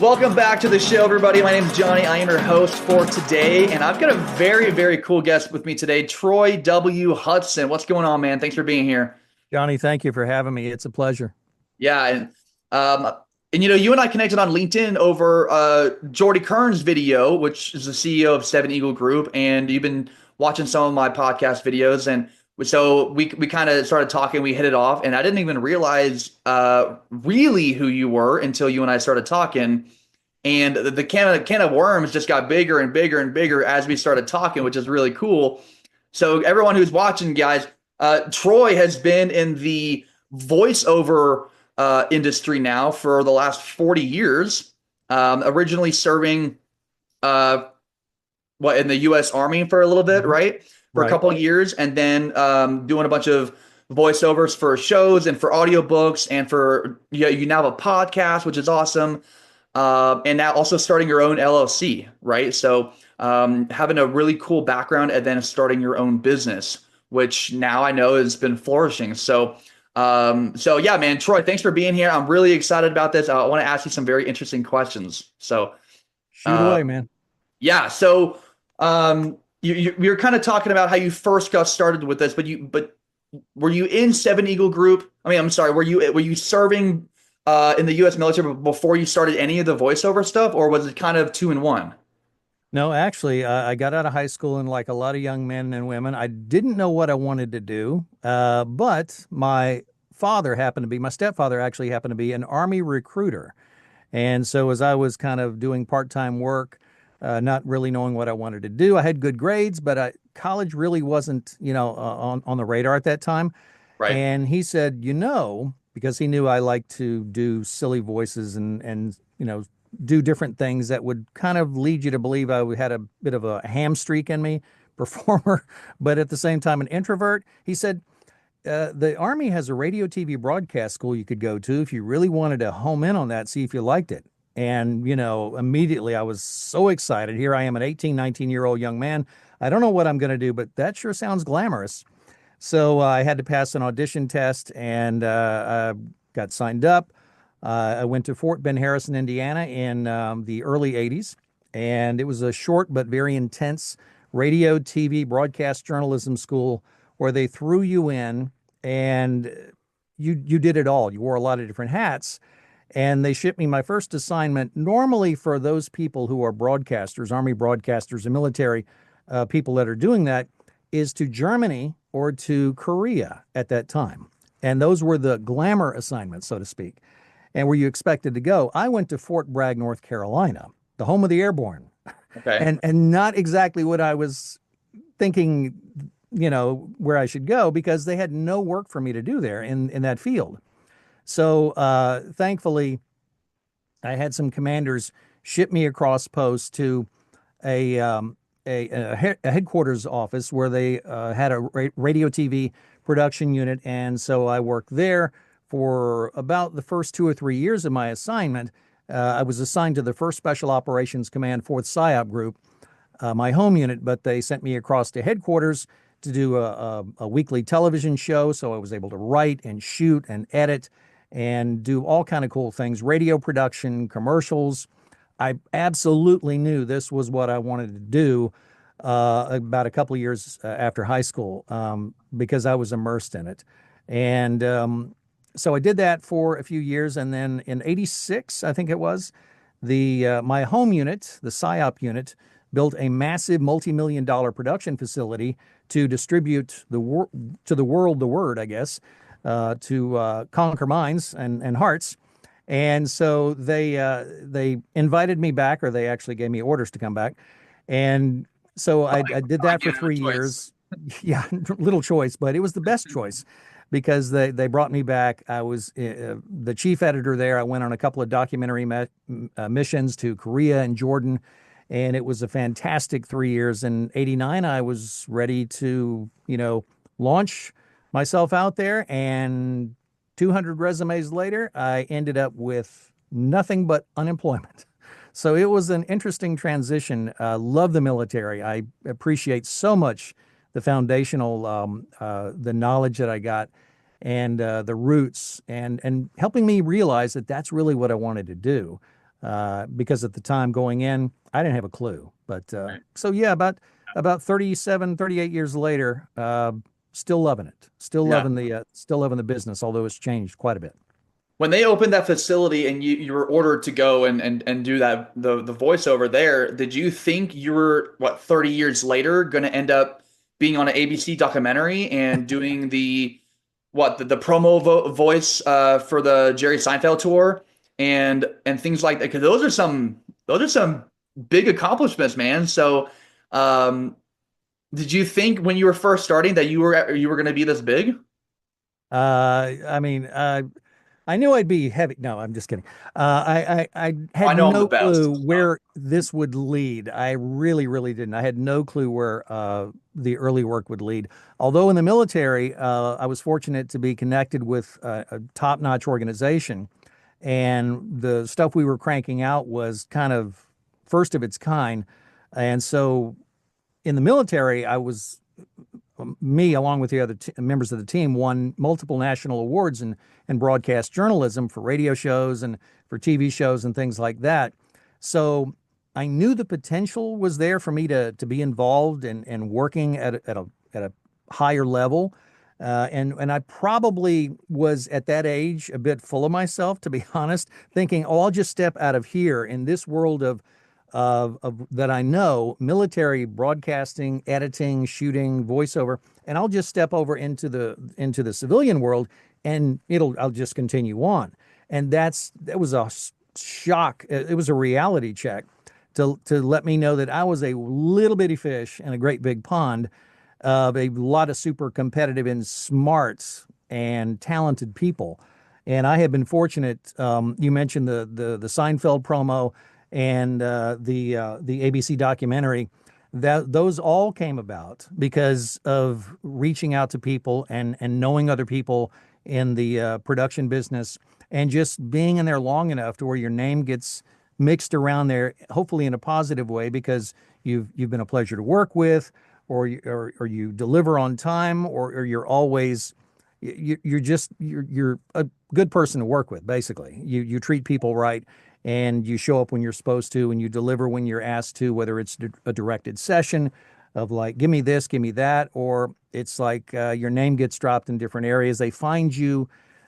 Welcome back to the show, everybody. My name is Johnny. I am your host for today, and I've got a very, very cool guest with me today, Troy W. Hudson. What's going on, man? Thanks for being here. Johnny, thank you for having me. It's a pleasure. Yeah, um, you and I connected on LinkedIn over Jordy Kern's video, which is the CEO of Seven Eagle Group, and you've been watching some of my podcast videos, and so we kind of started talking. We hit it off, and I didn't even realize really who you were until you and I started talking. And the can of worms just got bigger and bigger and bigger as we started talking, which is really cool. So everyone who's watching, guys, Troy has been in the voiceover industry now for the last 40 years. Originally serving in the U.S. Army for a little bit, right? For a Right. couple of years, and then doing a bunch of voiceovers for shows and for audiobooks, and for you now have a podcast, which is awesome. And now also starting your own LLC, right? So having a really cool background and then starting your own business, which now I know has been flourishing. So yeah, man, Troy, thanks for being here. I'm really excited about this. I want to ask you some very interesting questions. So Shoot uh, away, man. yeah, so you're kind of talking about how you first got started with this, but were you in Seven Eagle Group? I mean, I'm sorry, were you serving in the U.S. military before you started any of the voiceover stuff, or was it kind of two in one? No, actually, I got out of high school, and like a lot of young men and women, I didn't know what I wanted to do. But my stepfather actually happened to be an Army recruiter. And so as I was kind of doing part-time work, not really knowing what I wanted to do, I had good grades, but college really wasn't, on the radar at that time. Right. And he said, because he knew I liked to do silly voices and do different things that would kind of lead you to believe I had a bit of a ham streak in me, performer, but at the same time an introvert. He said, the Army has a radio TV broadcast school you could go to if you really wanted to home in on that, see if you liked it. And, immediately I was so excited. Here I am, an 18, 19-year-old young man. I don't know what I'm going to do, but that sure sounds glamorous. So I had to pass an audition test and I got signed up. I went to Fort Ben Harrison, Indiana in the early 80s. And it was a short but very intense radio, TV, broadcast journalism school where they threw you in and you did it all. You wore a lot of different hats. And they shipped me my first assignment. Normally, for those people who are broadcasters, Army broadcasters, and military people that are doing that, is to Germany or to Korea at that time. And those were the glamour assignments, so to speak, and where you expected to go. I went to Fort Bragg, North Carolina, the home of the airborne, Okay. and not exactly what I was thinking, where I should go, because they had no work for me to do there in that field. So thankfully, I had some commanders ship me across post to a a headquarters office where they had a radio TV production unit, and so I worked there for about the first 2 or 3 years of my assignment. I was assigned to the First Special Operations Command, 4th PSYOP Group, my home unit, but they sent me across to headquarters to do a weekly television show. So I was able to write and shoot and edit and do all kind of cool things, radio production, commercials. I absolutely knew this was what I wanted to do about a couple of years after high school, because I was immersed in it. And so I did that for a few years. And then in 86, I think it was, my home unit, the PSYOP unit, built a massive multi-million-dollar production facility to distribute to the world the word, I guess, to conquer minds and hearts. And so they invited me back, or they actually gave me orders to come back. And so I did I that for give him a three choice. years. Yeah, little choice, but it was the best choice because they brought me back. I was the chief editor there. I went on a couple of documentary missions to Korea and Jordan, and it was a fantastic 3 years. In '89, I was ready to, launch myself out there, and 200 resumes later, I ended up with nothing but unemployment. So it was an interesting transition. Love the military. I appreciate so much the foundational, the knowledge that I got, and the roots, and helping me realize that that's really what I wanted to do. because at the time going in, I didn't have a clue. But Right. so yeah, about 37, 38 years later, still loving it. Yeah. Still loving the business, although it's changed quite a bit. When they opened that facility and you were ordered to go and do that the voiceover there, did you think you were what 30 years later going to end up being on an ABC documentary and doing the promo voice for the Jerry Seinfeld tour and things like that? Because those are some big accomplishments, man. So, um, did you think when you were first starting that you were going to be this big? I mean, I knew I'd be heavy. No, I'm just kidding. I Oh, I had know I'm the no best. clue where this would lead. I really, really didn't. I had no clue where the early work would lead. Although in the military, I was fortunate to be connected with a top-notch organization, and the stuff we were cranking out was kind of first of its kind. And so in the military, I was me, along with the other members of the team, won multiple national awards in broadcast journalism for radio shows and for TV shows and things like that. So I knew the potential was there for me to be involved and working at a higher level. And I probably was at that age a bit full of myself, to be honest, thinking, oh, I'll just step out of here in this world of that I know, military broadcasting, editing, shooting, voiceover, and I'll just step over into the civilian world, and I'll just continue on. And that was a shock. It was a reality check to let me know that I was a little bitty fish in a great big pond of a lot of super competitive and smart and talented people. And I have been fortunate. You mentioned the Seinfeld promo and the ABC documentary. That those all came about because of reaching out to people and knowing other people in the production business and just being in there long enough to where your name gets mixed around there, hopefully in a positive way because you've been a pleasure to work with, or you deliver on time, or you're always you're a good person to work with. Basically, you treat people right, and you show up when you're supposed to, and you deliver when you're asked to, whether it's a directed session of like, give me this, give me that, or it's like your name gets dropped in different areas. They find you,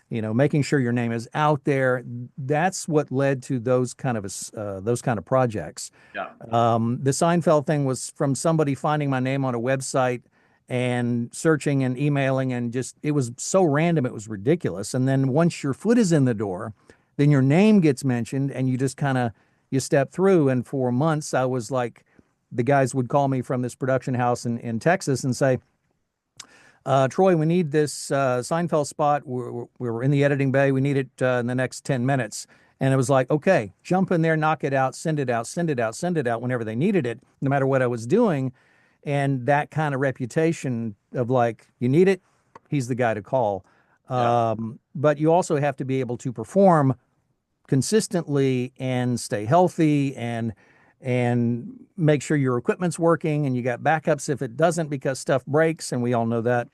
making sure your name is out there. That's what led to those kind of projects. Yeah. The Seinfeld thing was from somebody finding my name on a website and searching and emailing, and just it was so random, it was ridiculous. And then once your foot is in the door, then your name gets mentioned, and you just kind of you step through. And for months, I was like, the guys would call me from this production house in Texas and say, Troy, we need this Seinfeld spot. We're in the editing bay. We need it in the next 10 minutes. And it was like, okay, jump in there, knock it out, send it out, send it out, send it out whenever they needed it, no matter what I was doing. And that kind of reputation of like, you need it, he's the guy to call. Yeah. But you also have to be able to perform consistently and stay healthy and make sure your equipment's working and you got backups if it doesn't, because stuff breaks, and we all know that.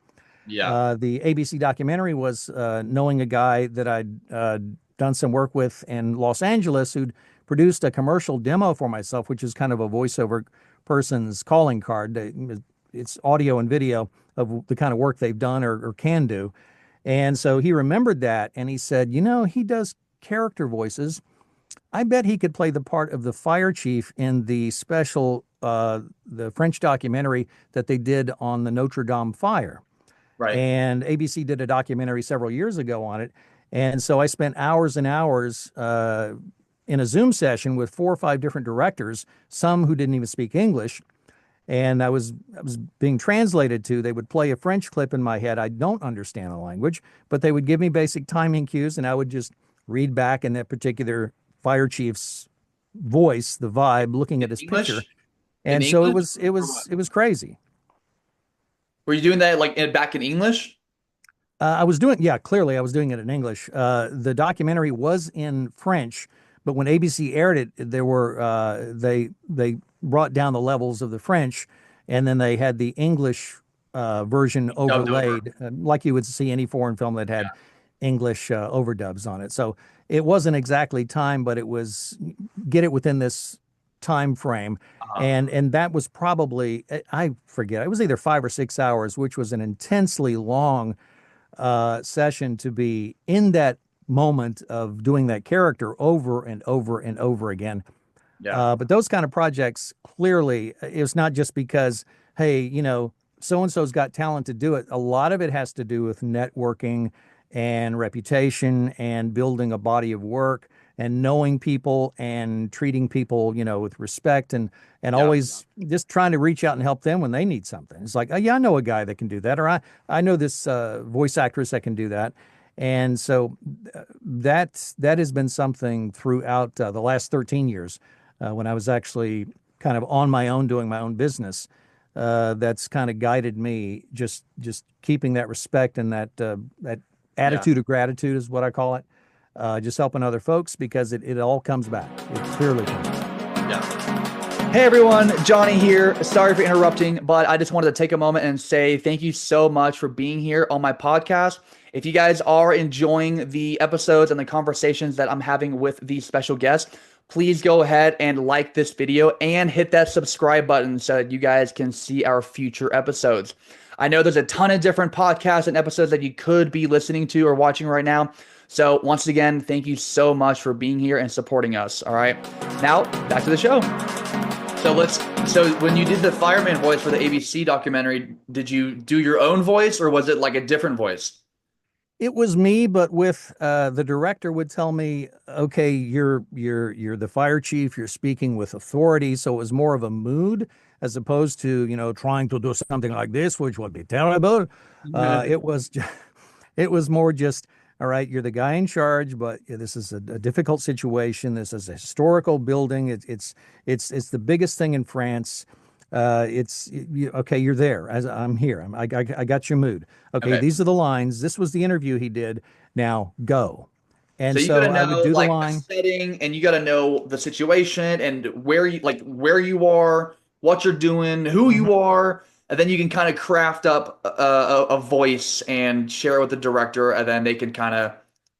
Yeah. The ABC documentary was knowing a guy that I'd done some work with in Los Angeles who'd produced a commercial demo for myself, which is kind of a voiceover person's calling card. It's audio and video of the kind of work they've done or can do. And so he remembered that, and he said, he does character voices. I bet he could play the part of the fire chief in the special, the French documentary that they did on the Notre Dame fire. Right. And ABC did a documentary several years ago on it. And so I spent hours and hours in a Zoom session with 4 or 5 different directors, some who didn't even speak English. And I was being translated to. They would play a French clip in my head. I don't understand the language, but they would give me basic timing cues, and I would just read back in that particular fire chief's voice, the vibe, looking In at his picture. English? In And so it English? was it Or what? was it was crazy. Were you doing that like back in English? I was doing, yeah, clearly I was doing it in English. The documentary was in French, but when ABC aired it, there were they brought down the levels of the French, and then they had the English version Dubbed over. overlaid, like you would see any foreign film that had Yeah. English overdubs on it. So it wasn't exactly time, but it was get it within this time frame. Uh-huh. And that was probably, I forget, it was either 5 or 6 hours, which was an intensely long session to be in that moment of doing that character over and over and over again. Yeah. But those kind of projects, clearly, it's not just because, hey, so and so's got talent to do it. A lot of it has to do with networking and reputation and building a body of work and knowing people and treating people, with respect and Yeah. always just trying to reach out and help them when they need something. It's like, oh yeah, I know a guy that can do that, or I know this voice actress that can do that. And so that has been something throughout the last 13 years when I was actually kind of on my own doing my own business. That's kind of guided me, just keeping that respect and that Yeah. attitude of gratitude is what I call it. Just helping other folks because it all comes back. It clearly comes back. Yeah. Hey everyone, Johnny here. Sorry for interrupting, but I just wanted to take a moment and say thank you so much for being here on my podcast. If you guys are enjoying the episodes and the conversations that I'm having with these special guests, please go ahead and like this video and hit that subscribe button so that you guys can see our future episodes. I know there's a ton of different podcasts and episodes that you could be listening to or watching right now. So once again, thank you so much for being here and supporting us. All right. Now back to the show. So when you did the fireman voice for the ABC documentary, did you do your own voice or was it like a different voice? It was me, but with the director would tell me, okay, you're the fire chief, you're speaking with authority, so it was more of a mood as opposed to trying to do something like this, which would be terrible. It was more just, all right, you're the guy in charge, but this is a difficult situation. This is a historical building. It's the biggest thing in France. Okay. You're there. As I'm here. I got your mood. Okay, Okay. these are the lines. This was the interview he did. Now go. So And you got to so I would know do the like the line. setting and you got to know the situation and where you are, what you're doing, who you Mhm. are, and then you can kind of craft up a voice and share it with the director, and then they can kind of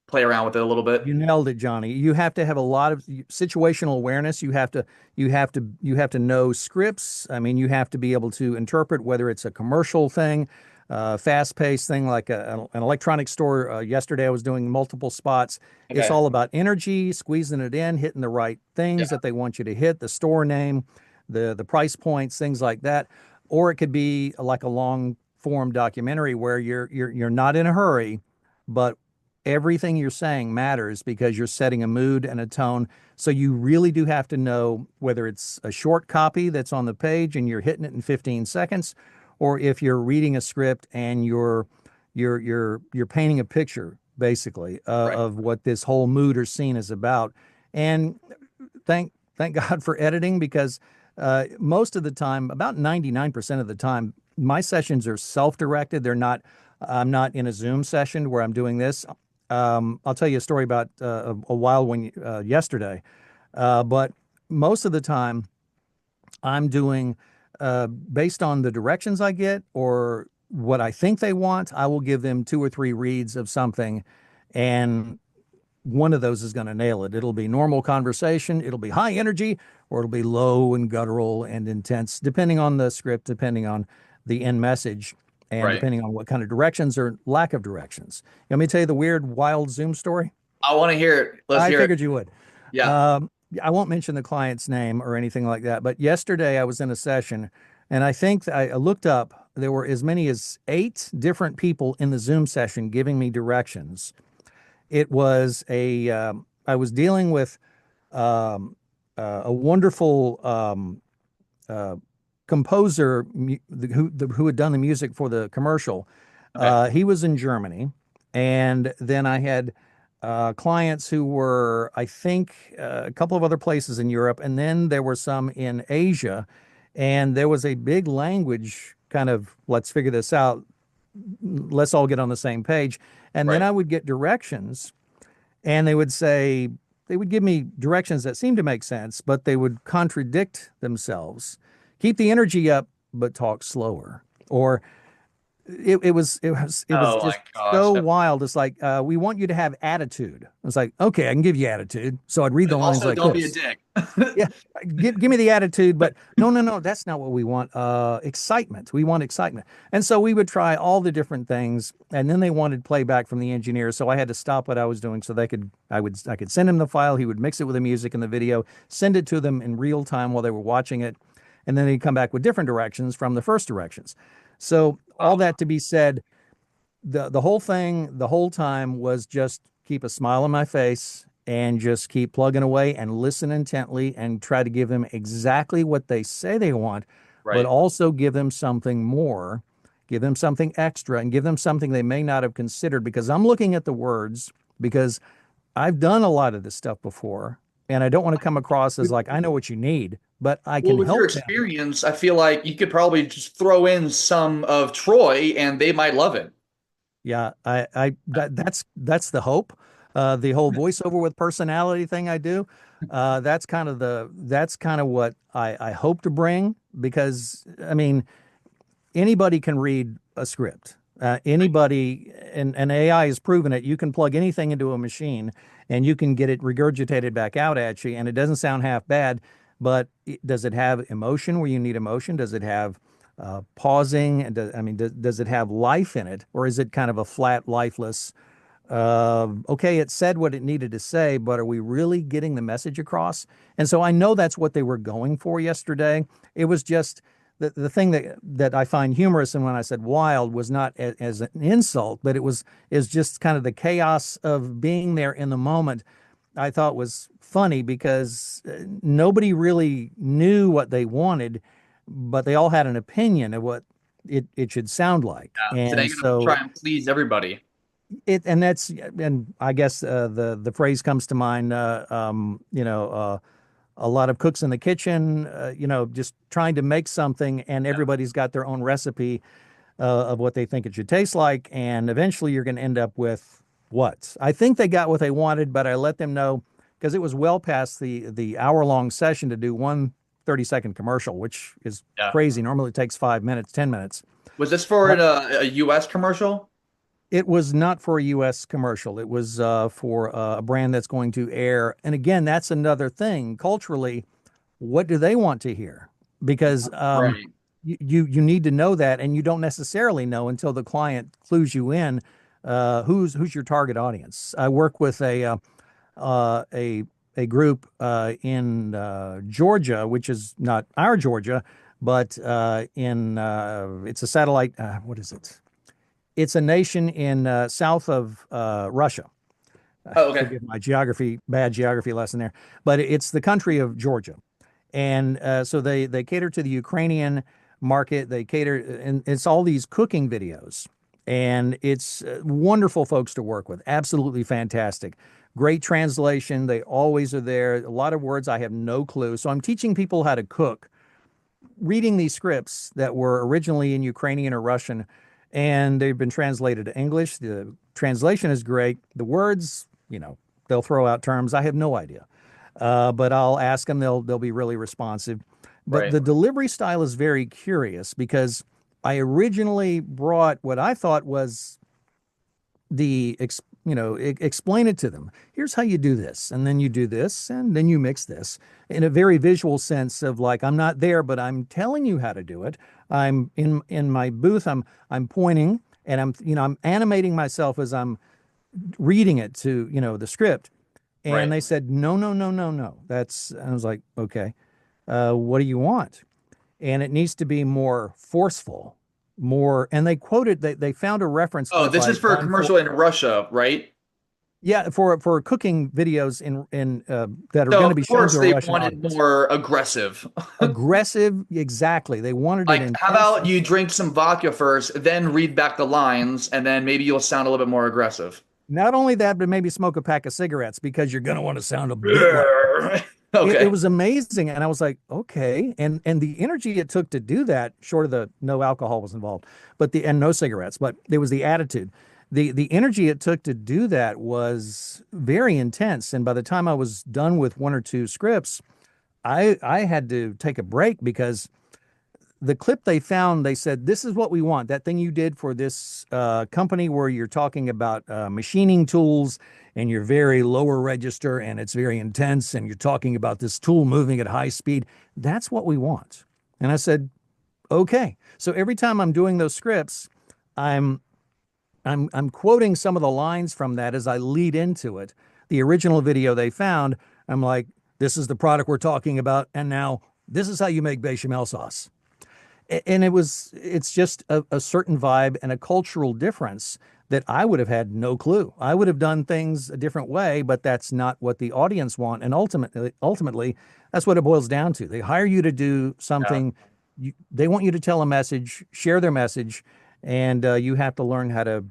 play around with it a little bit. You nailed it, Johnny. You have to have a lot of situational awareness. You have to know scripts. I mean, you have to be able to interpret whether it's a commercial thing, fast-paced thing like an electronic store. Yesterday, I was doing multiple spots. It's Okay. all about energy, squeezing it in, hitting the right things Yeah. that they want you to hit, the store name, the price points, things like that. Or it could be like a long form documentary where you're not in a hurry, but everything you're saying matters because you're setting a mood and a tone. So you really do have to know whether it's a short copy that's on the page and you're hitting it in 15 seconds, or if you're reading a script and you're painting a picture basically Right. of what this whole mood or scene is about. And thank God for editing because most of the time, about 99% of the time, my sessions are self-directed. I'm not in a Zoom session where I'm doing this. I'll tell you a story about a wild one yesterday. But most of the time, I'm doing based on the directions I get or what I think they want. I will give them 2 or 3 reads of something, and one of those is going to nail it. It'll be normal conversation, it'll be high energy, or it'll be low and guttural and intense, depending on the script, depending on the end message, and Right. depending on what kind of directions or lack of directions. You want me to tell you the weird, wild Zoom story? I want to hear it. Let's I hear it. figured you would. Yeah. Um, I won't mention the client's name or anything like that, but yesterday I was in a session and I think I looked up, there were as many as 8 different people in the Zoom session giving me directions. It was I was dealing with um, a wonderful uh, composer who had done the music for the commercial. Okay. He was in Germany, and then I had clients who were, I think, a couple of other places in Europe, and then there were some in Asia, and there was a big language kind of let's figure this out, let's all get on the same page, and then Right. I would get directions, and they would give me directions that seemed to make sense, but they would contradict themselves. Keep the energy up, but talk slower. Or It was Oh my just gosh. so wild. It's like, we want you to have attitude. It's like, okay, I can give you attitude. So I'd read the lines Also, like don't be a this. dick. Yeah, give me the attitude, but no, no, no, that's not what we want. Excitement. We want excitement. And so we would try all the different things, and then they wanted playback from the engineer. So I had to stop what I was doing so I could send him the file. He would mix it with the music and the video, send it to them in real time while they were watching it, and then they'd come back with different directions from the first directions. So all Wow. that to be said, the whole thing the whole time was just keep a smile on my face and just keep plugging away and listen intently and try to give them exactly what they say they want, but Right. also give them something more, give them something extra, and give them something they may not have considered, because I'm looking at the words, because I've done a lot of this stuff before, and I don't want to come across as like I know what you need, but I Well, can with your help them. experience, I feel like you could probably just throw in some of Troy and they might love it. Yeah, that's the hope. The whole voiceover with personality thing I do, that's kind of what I hope to bring, because I mean anybody can read a script. Anybody, and AI has proven it. You can plug anything into a machine and you can get it regurgitated back out at you, and it doesn't sound half bad. But does it have emotion where you need emotion? Does it have pausing? And does it have life in it, or is it kind of a flat, lifeless? Okay, it said what it needed to say, but are we really getting the message across? And so I know that's what they were going for yesterday. It was just the thing that I find humorous, and when I said wild was not as an insult, but it was is just kind of the chaos of being there in the moment. I thought was funny because nobody really knew what they wanted, but they all had an opinion of what it should sound like. Yeah. So now And you're gonna try so and please everybody. and I guess the phrase comes to mind. A lot of cooks in the kitchen, just trying to make something, and Yeah. everybody's got their own recipe of what they think it should taste like, and eventually you're going to end up with what I think they got what they wanted, but I let them know because it was well past the hour long session to do one 30-second commercial, which is Yeah. crazy. Normally it takes 5 minutes, 10 minutes. Was this for But a US commercial? it was not for a U.S. commercial. It was for a brand that's going to air. And again, that's another thing culturally. What do they want to hear? Because Right. you need to know that, and you don't necessarily know until the client clues you in. Who's your target audience? I work with uh, a a group in Georgia, which is not our Georgia, but in it's a satellite. What is it? It's a nation in south of Russia. Oh, okay. Forgive my bad geography lesson there, but it's the country of Georgia, and so they cater to the Ukrainian market. They cater, and it's all these cooking videos, and it's wonderful folks to work with. Absolutely fantastic. Great translation. They always are there. A lot of words I have no clue. So I'm teaching people how to cook, reading these scripts that were originally in Ukrainian or Russian, and they've been translated to English. The translation is great. The words, they'll throw out terms I have no idea, but I'll ask them. They'll be really responsive. But Right. the delivery style is very curious because I originally brought what I thought was explain it to them. Here's how you do this, and then you do this, and then you mix this in a very visual sense of like I'm not there, but I'm telling you how to do it. I'm in my booth. I'm pointing, and I'm animating myself as I'm reading it to the script. And Right. they said no, no, no, no, no. I was like, okay, what do you want? And it needs to be more forceful, more. And they quoted they found a reference Oh, if this is I'd for a gone for commercial in Russia, right? yeah, for cooking videos in that are So going to of be shown course to a they Russian wanted audience. more aggressive. Aggressive, exactly. They wanted it Like, how intense. about you drink some vodka first, then read back the lines, and then maybe you'll sound a little bit more aggressive. Not only that, but maybe smoke a pack of cigarettes because you're going to want to sound a bit like it Okay. was amazing. And I was like, okay. And the energy it took to do that, short of the no alcohol was involved, and no cigarettes, but there was the attitude. The energy it took to do that was very intense. And by the time I was done with one or two scripts, I had to take a break because the clip they found, they said, this is what we want. That thing you did for this company where you're talking about machining tools and you're very lower register and it's very intense and you're talking about this tool moving at high speed. That's what we want. And I said, okay. So every time I'm doing those scripts, I'm I'm quoting some of the lines from that as I lead into it. The original video they found, I'm like, this is the product we're talking about, and now this is how you make bechamel sauce. And it's just a certain vibe and a cultural difference that I would have had no clue. I would have done things a different way, but that's not what the audience want. And ultimately, that's what it boils down to. They hire you to do Yeah. something. They want you to tell a message, share their message, and you have to learn how to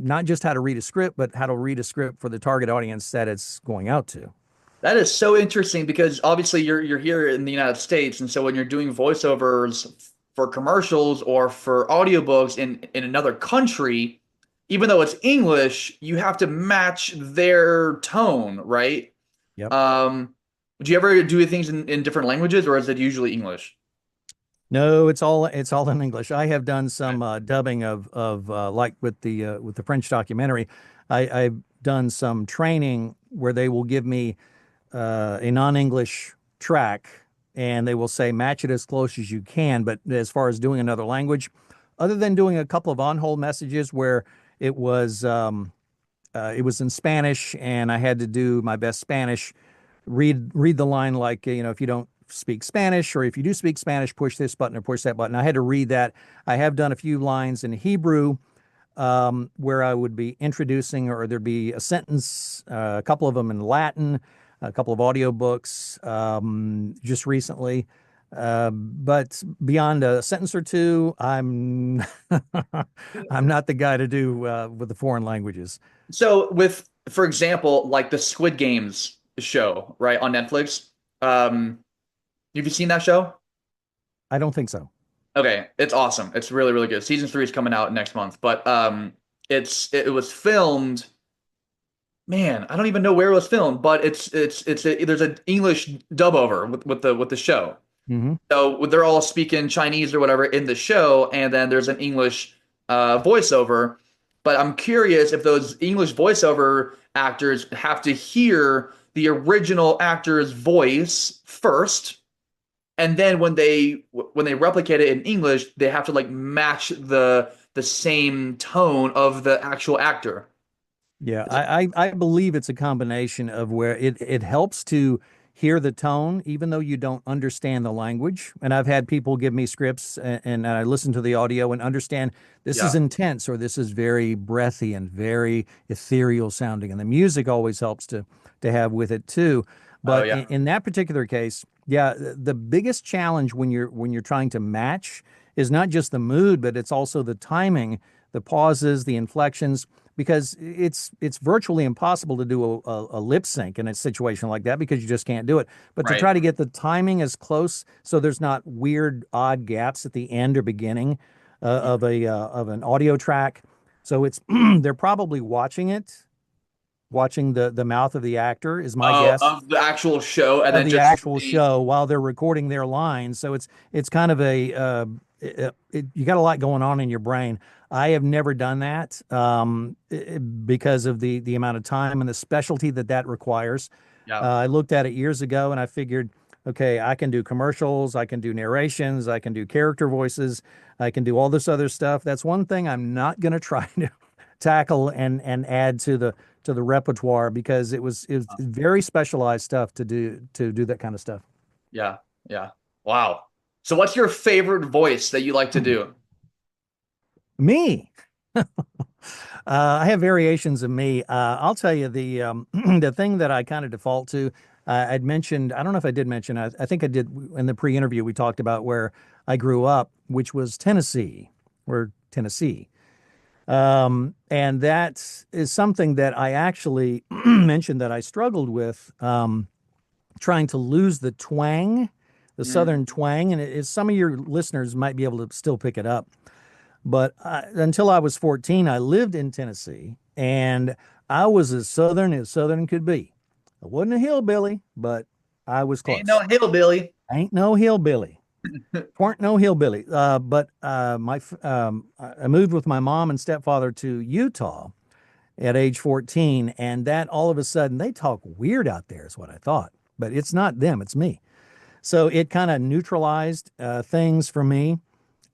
not just how to read a script, but how to read a script for the target audience that it's going out to. That is so interesting because obviously you're here in the United States, and so when you're doing voiceovers for commercials or for audiobooks in another country, even though it's English, you have to match their tone, right? Yep. Do you ever do things in different languages, or is it usually English? No, it's all in English. I have done some dubbing of like with the French documentary. I've done some training where they will give me a non-English track and they will say match it as close as you can. But as far as doing another language, other than doing a couple of on-hold messages where it was it was in Spanish and I had to do my best Spanish, read the line like if you don't speak Spanish or if you do speak Spanish, push this button or push that button. I had to read that. I have done a few lines in Hebrew where I would be introducing, or there'd be a sentence, a couple of them in Latin, a couple of audiobooks just recently. But beyond a sentence or two, I'm I'm not the guy to do with the foreign languages. So with, for example, like the Squid Games show, right, on Netflix. Have you seen that show? I don't think so. Okay, it's awesome. It's really, really good. Season three is coming out next month, but it was filmed. Man, I don't even know where it was filmed, but there's an English dub over with the show. Hmm. So they're all speaking Chinese or whatever in the show, and then there's an English voiceover. But I'm curious if those English voiceover actors have to hear the original actor's voice first, and then when they replicate it in English, they have to like match the same tone of the actual actor. Yeah, I believe it's a combination of where it helps to hear the tone, even though you don't understand the language. And I've had people give me scripts and I listen to the audio and understand this is Yeah. intense or this is very breathy and very ethereal sounding. And the music always helps to have with it too. Oh But yeah. in that particular case, yeah, the biggest challenge when you're trying to match is not just the mood, but it's also the timing, the pauses, the inflections, because it's virtually impossible to do a lip sync in a situation like that because you just can't do it. But to Right. try to get the timing as close so there's not weird odd gaps at the end or beginning of an audio track. So it's they're probably watching the mouth of the actor is my Oh, guess of the actual show, and of then the just actual the show while they're recording their lines. So it's kind of you got a lot going on in your brain. I have never done that because of the amount of time and the specialty that requires. yeah. I looked at it years ago and I figured, okay, I can do commercials, I can do narrations, I can do character voices, I can do all this other stuff. That's one thing I'm not going to try to tackle and add to the repertoire because it was very specialized stuff to do that kind of stuff. Yeah. Yeah. Wow. So what's your favorite voice that you like to do? Me. I have variations of me. I'll tell you the the thing that I kind of default to. I'd mentioned. I don't know if I did mention. I think I did in the pre-interview. We talked about where I grew up, which was Tennessee, or Tennessee. And that is something that I actually mentioned that I struggled with trying to lose the twang, the Mm. Southern twang. And some of your listeners might be able to still pick it up. But until I was 14, I lived in Tennessee and I was as Southern could be. I wasn't a hillbilly, but I was Ain't no close. hillbilly. Ain't no hillbilly. weren't no hillbilly. But I moved with my mom and stepfather to Utah at age 14, and that all of a sudden they talk weird out there is what I thought, but it's not them, it's me. So it kind of neutralized things for me.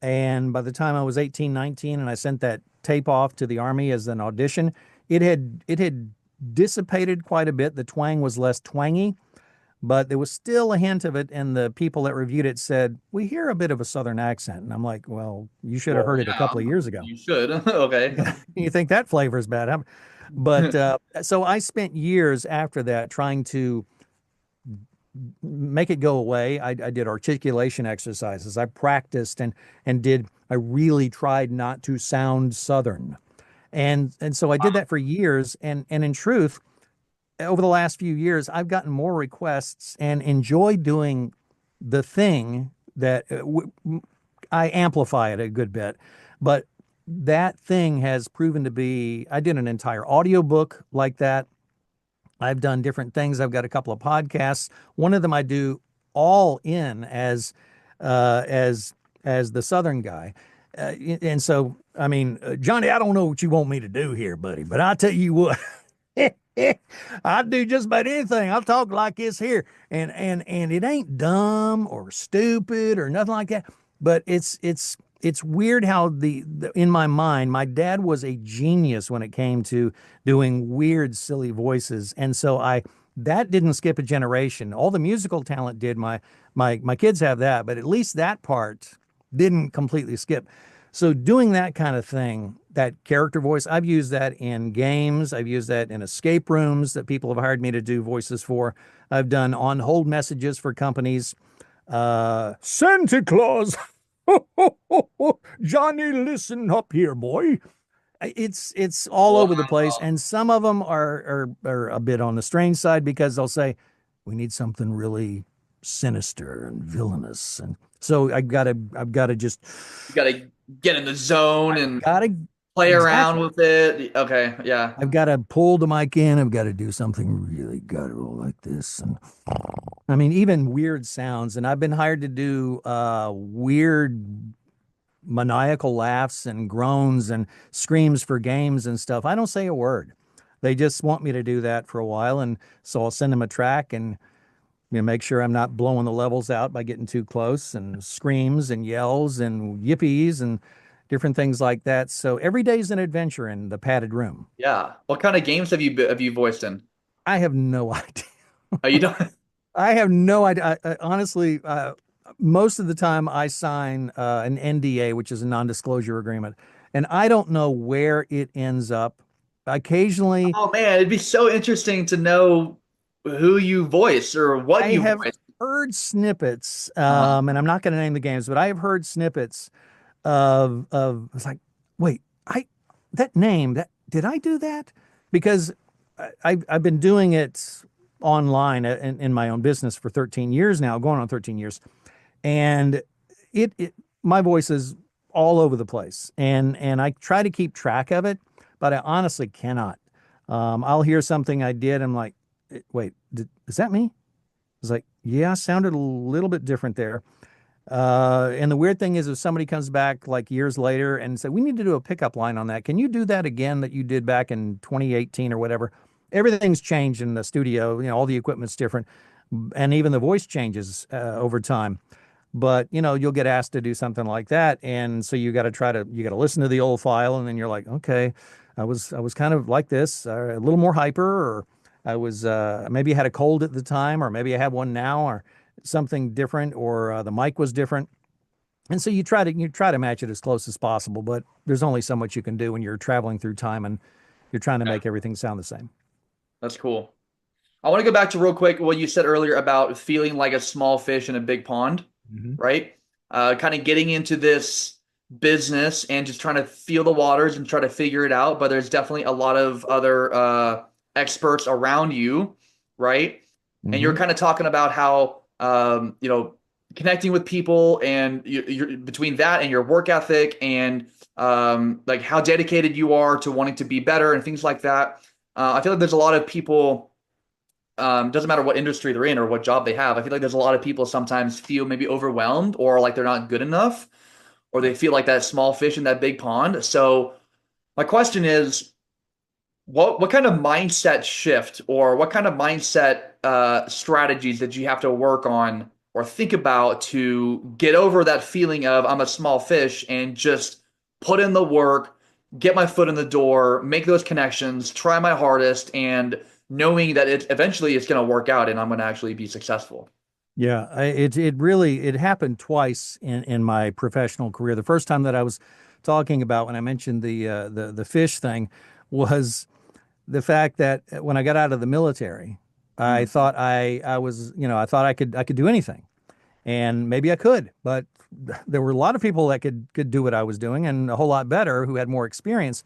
And by the time I was 18, 19, and I sent that tape off to the Army as an audition, it had dissipated quite a bit. The twang was less twangy, but there was still a hint of it. And the people that reviewed it said, "We hear a bit of a Southern accent." And I'm like, "Well, you should have Well, heard it a yeah, couple of years ago." you should. Okay. You think that flavor is bad, huh? But so I spent years after that trying to make it go away. I did articulation exercises. I practiced and did. I really tried not to sound Southern, and so I did that for years. And in truth, over the last few years, I've gotten more requests and enjoy doing the thing that I amplify it a good bit, but that thing has proven to be. I did an entire audiobook like that. I've done different things. I've got a couple of podcasts. One of them I do all in as the Southern guy. And so, I mean, Johnny, I don't know what you want me to do here, buddy, but I'll tell you what. I'll do just about anything. I'll talk like this here. And it ain't dumb or stupid or nothing like that. But it's weird how the in my mind, my dad was a genius when it came to doing weird, silly voices. And so I that didn't skip a generation. All the musical talent did. My kids have that, but at least that part didn't completely skip. So doing that kind of thing, that character voice, I've used that in games. I've used that in escape rooms that people have hired me to do voices for. I've done on hold messages for companies. Santa Claus, Johnny, listen up here, boy. It's all over the place, Wow. and some of them are a bit on the strange side because they'll say we need something really sinister and villainous, and so I've got to just You gotta get in the zone I've and got to play around exactly. with it. Okay, yeah. I've got to pull the mic in. I've got to do something really guttural like this. And I mean, even weird sounds. And I've been hired to do weird maniacal laughs and groans and screams for games and stuff. I don't say a word. They just want me to do that for a while. And so I'll send them a track and make sure I'm not blowing the levels out by getting too close and screams and yells and yippies and different things like that. So every day's an adventure in the padded room. Yeah. What kind of games have you voiced in? I have no idea. Oh, you don't. I have no idea. Honestly, most of the time I sign an NDA, which is a non-disclosure agreement, and I don't know where it ends up. Occasionally, Oh man, it'd be so interesting to know who you voice or what I you have voice. heard snippets, Uh-huh. and I'm not going to name the games, but I have heard snippets of it's like, wait, I that name that did I do that? Because I've been doing it online in my own business for 13 years now, going on 13 years, and it my voice is all over the place, and I try to keep track of it, but I honestly cannot. I'll hear something I did, I'm like, wait, is that me? It's like, yeah, sounded a little bit different there. And the weird thing is, if somebody comes back like years later and say, we need to do a pickup line on that, can you do that again that you did back in 2018 or whatever? Everything's changed in the studio. All the equipment's different, and even the voice changes over time. But you'll get asked to do something like that, and so you got to listen to the old file, and then you're like, okay, I was kind of like this, a little more hyper, or I was maybe I had a cold at the time, or maybe I have one now, or something different, or the mic was different. And so you try to match it as close as possible, but there's only so much you can do when you're traveling through time and you're trying to Yeah, make everything sound the same. that's cool. I want to go back to real quick what you said earlier about feeling like a small fish in a big pond, Mhm. right? Kind of getting into this business and just trying to feel the waters and try to figure it out. But there's definitely a lot of other experts around you, right? And you're Hmm. kind of talking about how connecting with people and you're between that and your work ethic and like how dedicated you are to wanting to be better and things like that. I feel like there's a lot of people doesn't matter what industry they're in or what job they have. I feel like there's a lot of people sometimes feel maybe overwhelmed or like they're not good enough, or they feel like that small fish in that big pond. So my question is, what kind of mindset shift or what kind of mindset strategies did you have to work on or think about to get over that feeling of I'm a small fish and just put in the work, get my foot in the door, make those connections, try my hardest, and knowing that it eventually it's going to work out and I'm going to actually be successful. Yeah, it really it happened twice in my professional career. The first time that I was talking about when I mentioned the fish thing was the fact that when I got out of the military, I Mm. thought I was, I thought I could do anything. And maybe I could, but there were a lot of people that could do what I was doing and a whole lot better who had more experience.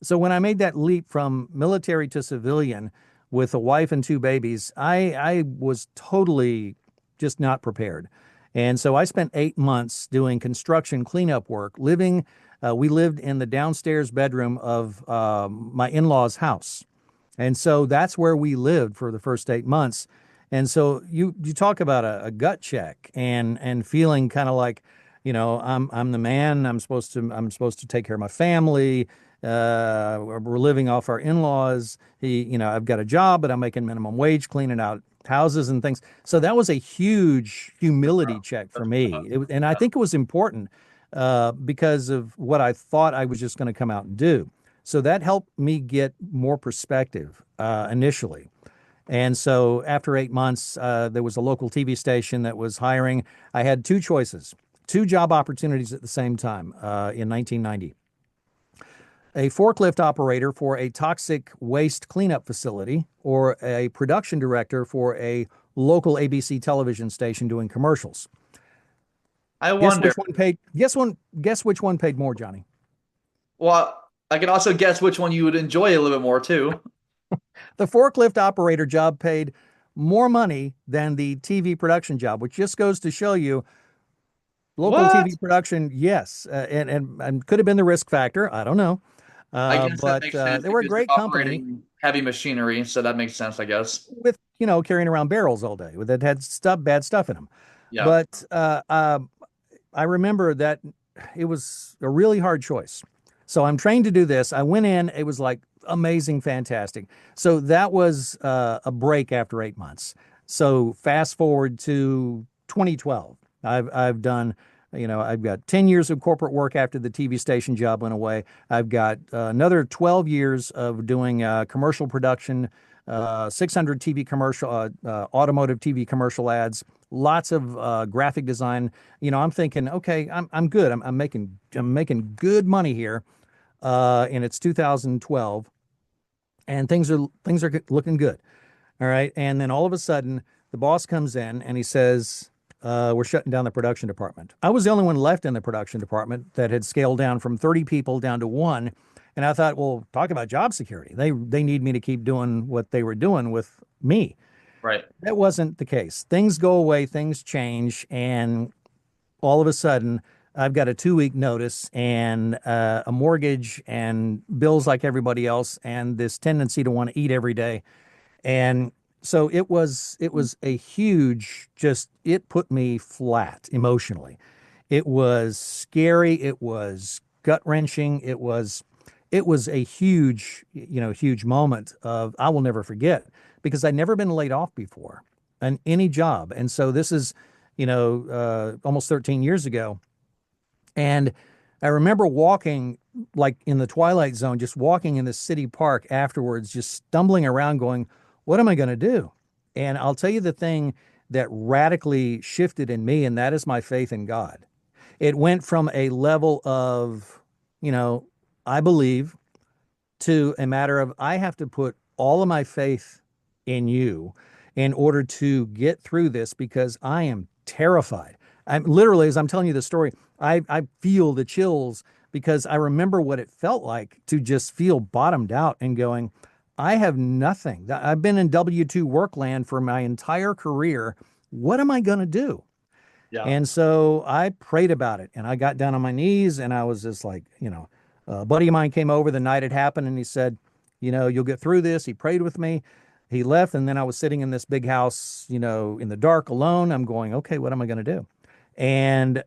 So when I made that leap from military to civilian with a wife and two babies, I was totally just not prepared. And so I spent 8 months doing construction cleanup work, living. We lived in the downstairs bedroom of my in-laws' house. And so that's where we lived for the first 8 months. And so you talk about a gut check and feeling kind of like, I'm the man. I'm supposed to take care of my family. We're living off our in-laws. I've got a job, but I'm making minimum wage, cleaning out houses and things. So that was a huge humility check for That's me. tough. And I Yeah. think it was important because of what I thought I was just going to come out and do. So that helped me get more perspective initially. And so after 8 months, there was a local TV station that was hiring. I had two choices, two job opportunities at the same time in 1990. A forklift operator for a toxic waste cleanup facility, or a production director for a local ABC television station doing commercials. I Guess wonder. which one paid? Guess which one paid more, Johnny? Well, I can also guess which one you would enjoy a little bit more too. The forklift operator job paid more money than the TV production job, which just goes to show you local What? TV production, yes, and could have been the risk factor. I don't know, I guess that but makes sense they were a because you're great company operating heavy machinery, so that makes sense, I guess. with carrying around barrels all day that had bad stuff in them. Yeah. But I remember that it was a really hard choice. So I'm trained to do this. I went in. It was like amazing, fantastic. So that was a break after 8 months. So fast forward to 2012. I've done, I've got 10 years of corporate work after the TV station job went away. I've got another 12 years of doing commercial production, 600 TV commercial, automotive TV commercial ads, lots of graphic design. I'm thinking, okay, I'm good. I'm making good money here, and it's 2012, and things are looking good. All right, and then all of a sudden, the boss comes in and he says, "We're shutting down the production department." I was the only one left in the production department that had scaled down from 30 people down to one. And I thought, well, talk about job security. They need me to keep doing what they were doing with me. Right. That wasn't the case. Things go away, things change, and all of a sudden, I've got a 2 week notice and a mortgage and bills like everybody else, and this tendency to want to eat every day. And so it was a huge, just it put me flat emotionally. It was scary. It was gut wrenching. It was a huge moment of I will never forget because I'd never been laid off before in any job. And so this is, almost 13 years ago. And I remember walking like in the twilight zone, just walking in the city park afterwards, just stumbling around going, what am I going to do? And I'll tell you the thing that radically shifted in me, and that is my faith in God. It went from a level of, you know, I believe to a matter of I have to put all of my faith in you in order to get through this because I am terrified. I'm literally, as I'm telling you the story, I feel the chills because I remember what it felt like to just feel bottomed out and going, I have nothing. I've been in W-2 work land for my entire career. What am I going to do? Yeah. And so I prayed about it and I got down on my knees and I was just like, a buddy of mine came over the night it happened and he said, you'll get through this. He prayed with me. he left, and then I was sitting in this big house, in the dark alone. I'm going, okay, what am I going to do? And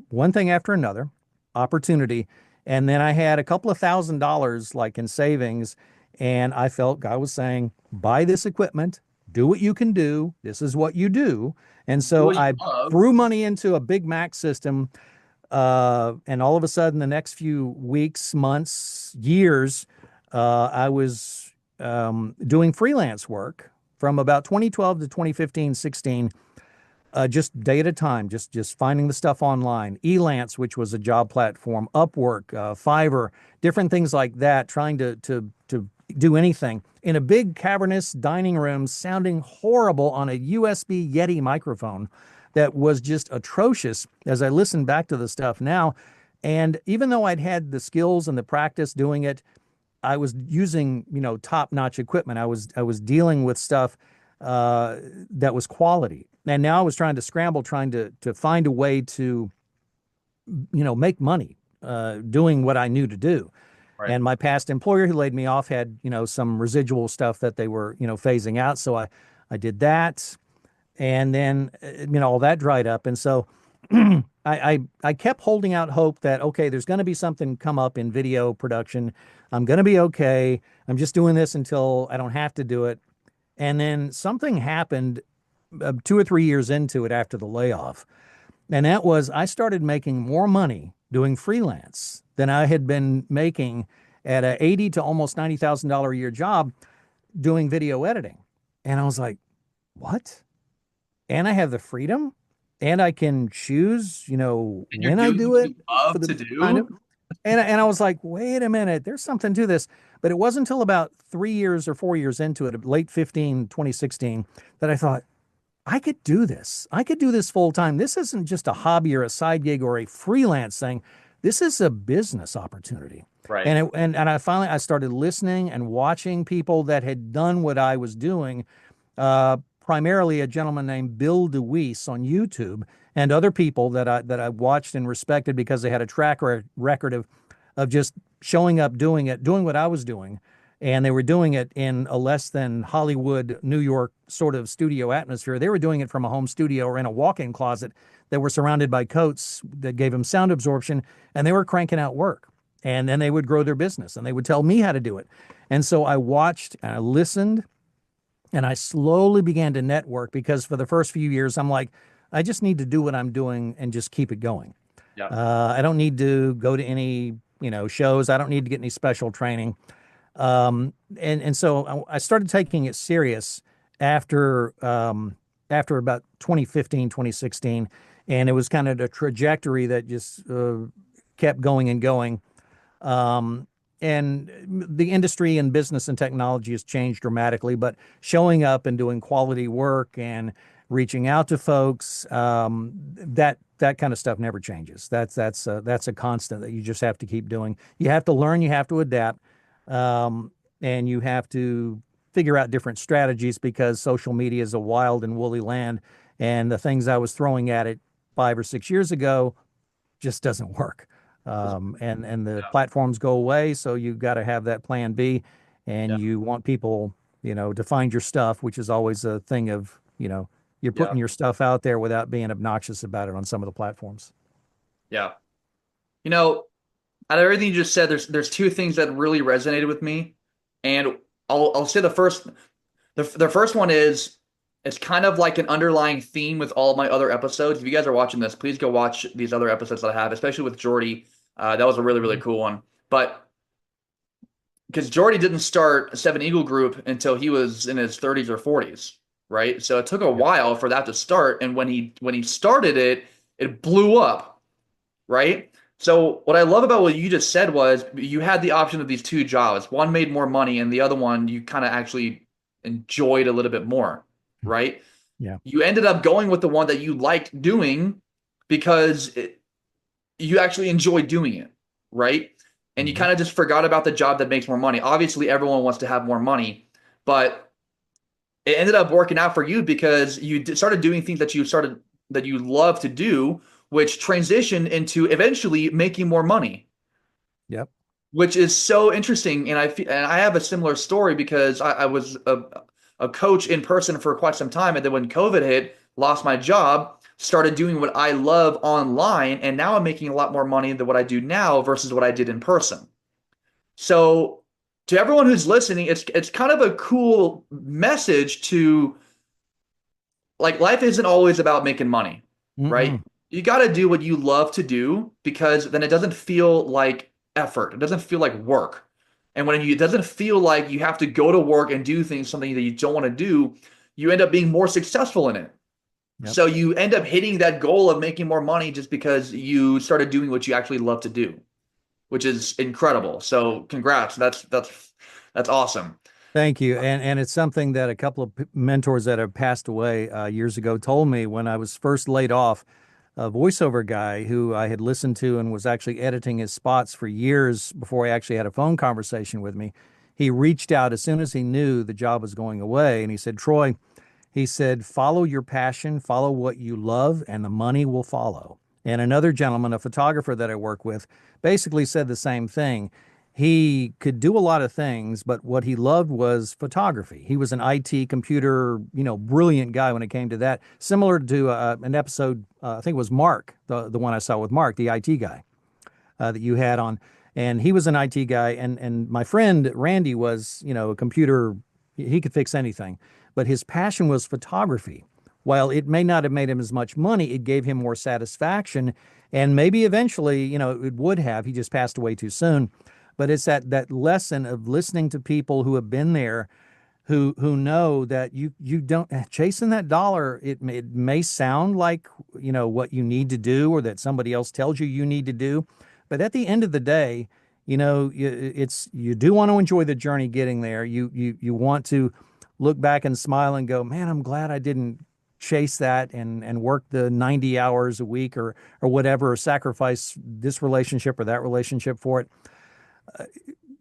one thing after another, opportunity. And then I had a couple of $1,000 like in savings, and I felt God was saying, buy this equipment, do what you can do. This is what you do. And Do so what you I love. threw money into a big Mac system. And all of a sudden, the next few weeks, months, years, I was doing freelance work from about 2012 to 2015, 16, just day at a time, just finding the stuff online. Elance, which was a job platform, Upwork, Fiverr, different things like that, trying to do anything in a big cavernous dining room, sounding horrible on a USB Yeti microphone that was just atrocious as I listen back to the stuff now. And even though I'd had the skills and the practice doing it, I was using, top-notch equipment. I was dealing with stuff that was quality. And now I was trying to scramble, trying to find a way to, make money doing what I knew to do. Right. And my past employer who laid me off had, some residual stuff that they were, phasing out. So I did that. And then, all that dried up. And so I kept holding out hope that, okay, there's going to be something come up in video production. I'm going to be okay. I'm just doing this until I don't have to do it. And then something happened 2 or 3 years into it after the layoff. And that was I started making more money doing freelance than I had been making at a 80 to almost $90,000 a year job doing video editing. And I was like, what? And I have the freedom and I can choose, And you're when I doing do what it you for love the to kind of, do. and I was like, wait a minute, there's something to this. But it wasn't until about 3 years or 4 years into it, late 2016, that I thought, I could do this. I could do this full time. This isn't just a hobby or a side gig or a freelance thing. This is a business opportunity. Right. And I started listening and watching people that had done what I was doing. Primarily a gentleman named Bill DeWeese on YouTube, and other people that I watched and respected because they had a record of just showing up, doing what I was doing, and they were doing it in a less than Hollywood, New York sort of studio atmosphere. They were doing it from a home studio or in a walk-in closet that were surrounded by coats that gave them sound absorption, and they were cranking out work. And then they would grow their business, and they would tell me how to do it. And so I watched and I listened, and I slowly began to network because for the first few years, I'm like, I just need to do what I'm doing and just keep it going. Yeah. I don't need to go to any, shows. I don't need to get any special training. And so I started taking it serious after after about 2015, 2016, and it was kind of a trajectory that just kept going and going. Um, and the industry and business and technology has changed dramatically, but showing up and doing quality work and reaching out to folks, that kind of stuff never changes. That's a constant that you just have to keep doing. You have to learn, you have to adapt, and you have to figure out different strategies because social media is a wild and woolly land, and the things I was throwing at it 5 or 6 years ago just doesn't work. And the Yeah. platforms go away, so you've got to have that plan B, Yeah. and you want people, to find your stuff, which is always a thing of, you're Yeah. putting your stuff out there without being obnoxious about it on some of the platforms. Yeah. You know, out of everything you just said, there's two things that really resonated with me, and I'll say the first one is it's kind of like an underlying theme with all of my other episodes. If you guys are watching this, please go watch these other episodes that I have, especially with Jordy. That was a really really Mhm. cool one. But because Jordy didn't start Seven Eagle Group until he was in his 30s or 40s, right? So it took a Yep. while for that to start, and when he started it, it blew up, right? So what I love about what you just said was you had the option of these two jobs. One made more money, and the other one you kind of actually enjoyed a little bit more, right? Yeah. You ended up going with the one that you liked doing because you actually enjoy doing it, right? And you Mhm. kind of just forgot about the job that makes more money. Obviously, everyone wants to have more money, but it ended up working out for you because you started doing things that you love to do, which transitioned into eventually making more money. Yep. which is so interesting. And I have a similar story because I was a coach in person for quite some time, and then when COVID hit, lost my job, started doing what I love online, and now I'm making a lot more money than what I do now versus what I did in person. So to everyone who's listening, it's kind of a cool message to, like, life isn't always about making money, right? Mm-mm. You got to do what you love to do because then it doesn't feel like effort. It doesn't feel like work. And when it doesn't feel like you have to go to work and do things, something that you don't want to do, you end up being more successful in it. Yep. So you end up hitting that goal of making more money just because you started doing what you actually love to do, which is incredible. So congrats. That's awesome. Thank you. And it's something that a couple of mentors that have passed away years ago told me when I was first laid off. A voiceover guy who I had listened to and was actually editing his spots for years before he actually had a phone conversation with me. He reached out as soon as he knew the job was going away, and he said, Troy, he said, follow your passion, follow what you love, and the money will follow. And another gentleman, a photographer that I work with, basically said the same thing. He could do a lot of things, but what he loved was photography. He was an IT computer, brilliant guy when it came to that. Similar to an episode, I think it was Mark, the one I saw with Mark, the IT guy that you had on, and he was an IT guy, and my friend Randy was, a computer. He could fix anything, but his passion was photography. While it may not have made him as much money, it gave him more satisfaction, and maybe eventually, it would have. He just passed away too soon. But it's that lesson of listening to people who have been there, who know that you don't chasing that dollar. It may sound like what you need to do or that somebody else tells you need to do, but at the end of the day, you do want to enjoy the journey getting there. You want to look back and smile and go, man, I'm glad I didn't chase that and work the 90 hours a week or whatever, or sacrifice this relationship or that relationship for it.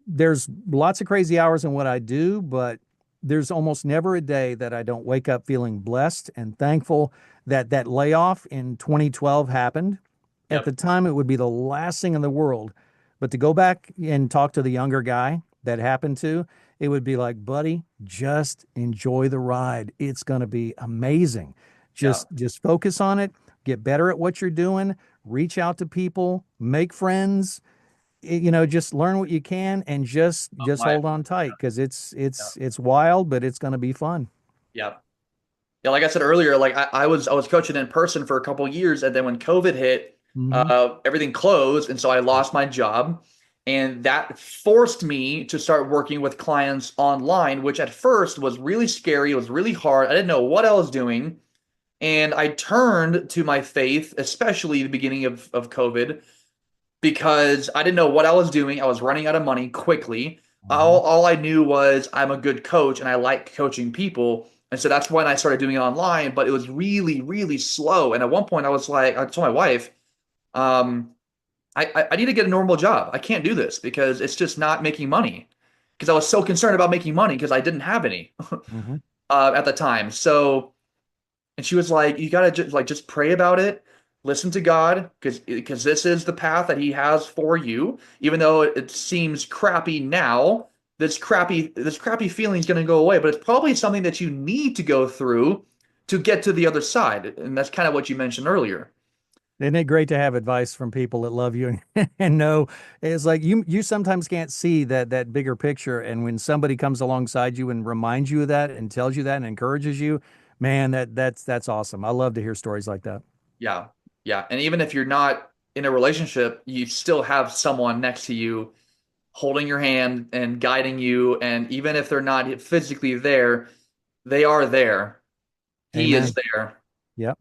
There's lots of crazy hours in what I do, but there's almost never a day that I don't wake up feeling blessed and thankful that that layoff in 2012 happened. At the Yep. time, it would be the last thing in the world. But to go back and talk to the younger guy that happened to, it would be like, buddy, just enjoy the ride. It's going to be amazing. Yeah. Just focus on it, get better at what you're doing, reach out to people, make friends, just learn what you can and just My, hold on tight because it's yeah. it's it's wild, but it's going to be fun. Yeah. Yeah, like I said earlier, like I was coaching in person for a couple of years, and then when COVID hit, Hmm. everything closed, and so I lost my job, and that forced me to start working with clients online, which at first was really scary. It was really hard. I didn't know what I was doing, and I turned to my faith, especially the beginning of COVID, because I didn't know what I was doing. I was running out of money quickly. Hmm. All I knew was I'm a good coach and I like coaching people. And so that's when I started doing it online, but it was really, really slow. And at one point I was like, I told my wife, um, I need to get a normal job. I can't do this because it's just not making money. Because I was so concerned about making money because I didn't have any Hmm. at the time. So and she was like, "You gotta just pray about it, listen to God, because this is the path that He has for you. Even though it seems crappy now, this crappy feeling is gonna go away. But it's probably something that you need to go through to get to the other side. And that's kind of what you mentioned earlier. Isn't it great to have advice from people that love you and know it's like you sometimes can't see that bigger picture, and when somebody comes alongside you and reminds you of that and tells you that and encourages you, man, that's awesome. I love to hear stories like that. Yeah, yeah. And even if you're not in a relationship, you still have someone next to you holding your hand and guiding you. And even if they're not physically there, they are there. He is Amen. there. Yep.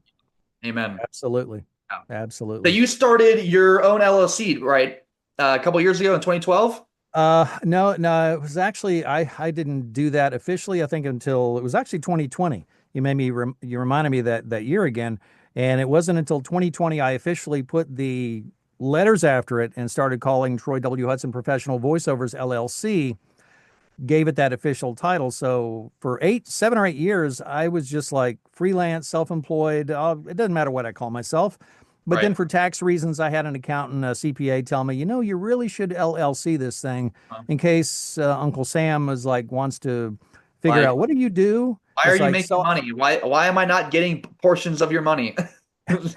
Amen. Absolutely. Yeah. So Absolutely. you started your own LLC, right? A couple years ago in 2012? No, no, it was actually I didn't do that officially. I think until it was actually 2020. You reminded me that year again, and it wasn't until 2020 I officially put the letters after it and started calling Troy W. Hudson Professional Voiceovers LLC. Gave it that official title. So for 7 or 8 years, I was just like freelance, self-employed. It doesn't matter what I call myself, But Right. then for tax reasons, I had an accountant, a CPA, tell me, you really should LLC this thing Um, in case Uncle Sam was like wants to figure Like, out what do you do? why are It's you like, making so money? Why am I not getting portions of your money?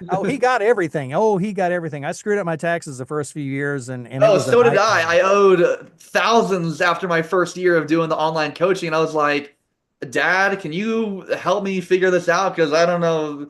oh, he got everything. Oh, he got everything. I screwed up my taxes the first few years, and it Oh, was a so did I. nightmare. I owed thousands after my first year of doing the online coaching, and I was like, Dad, can you help me figure this out? Because I don't know.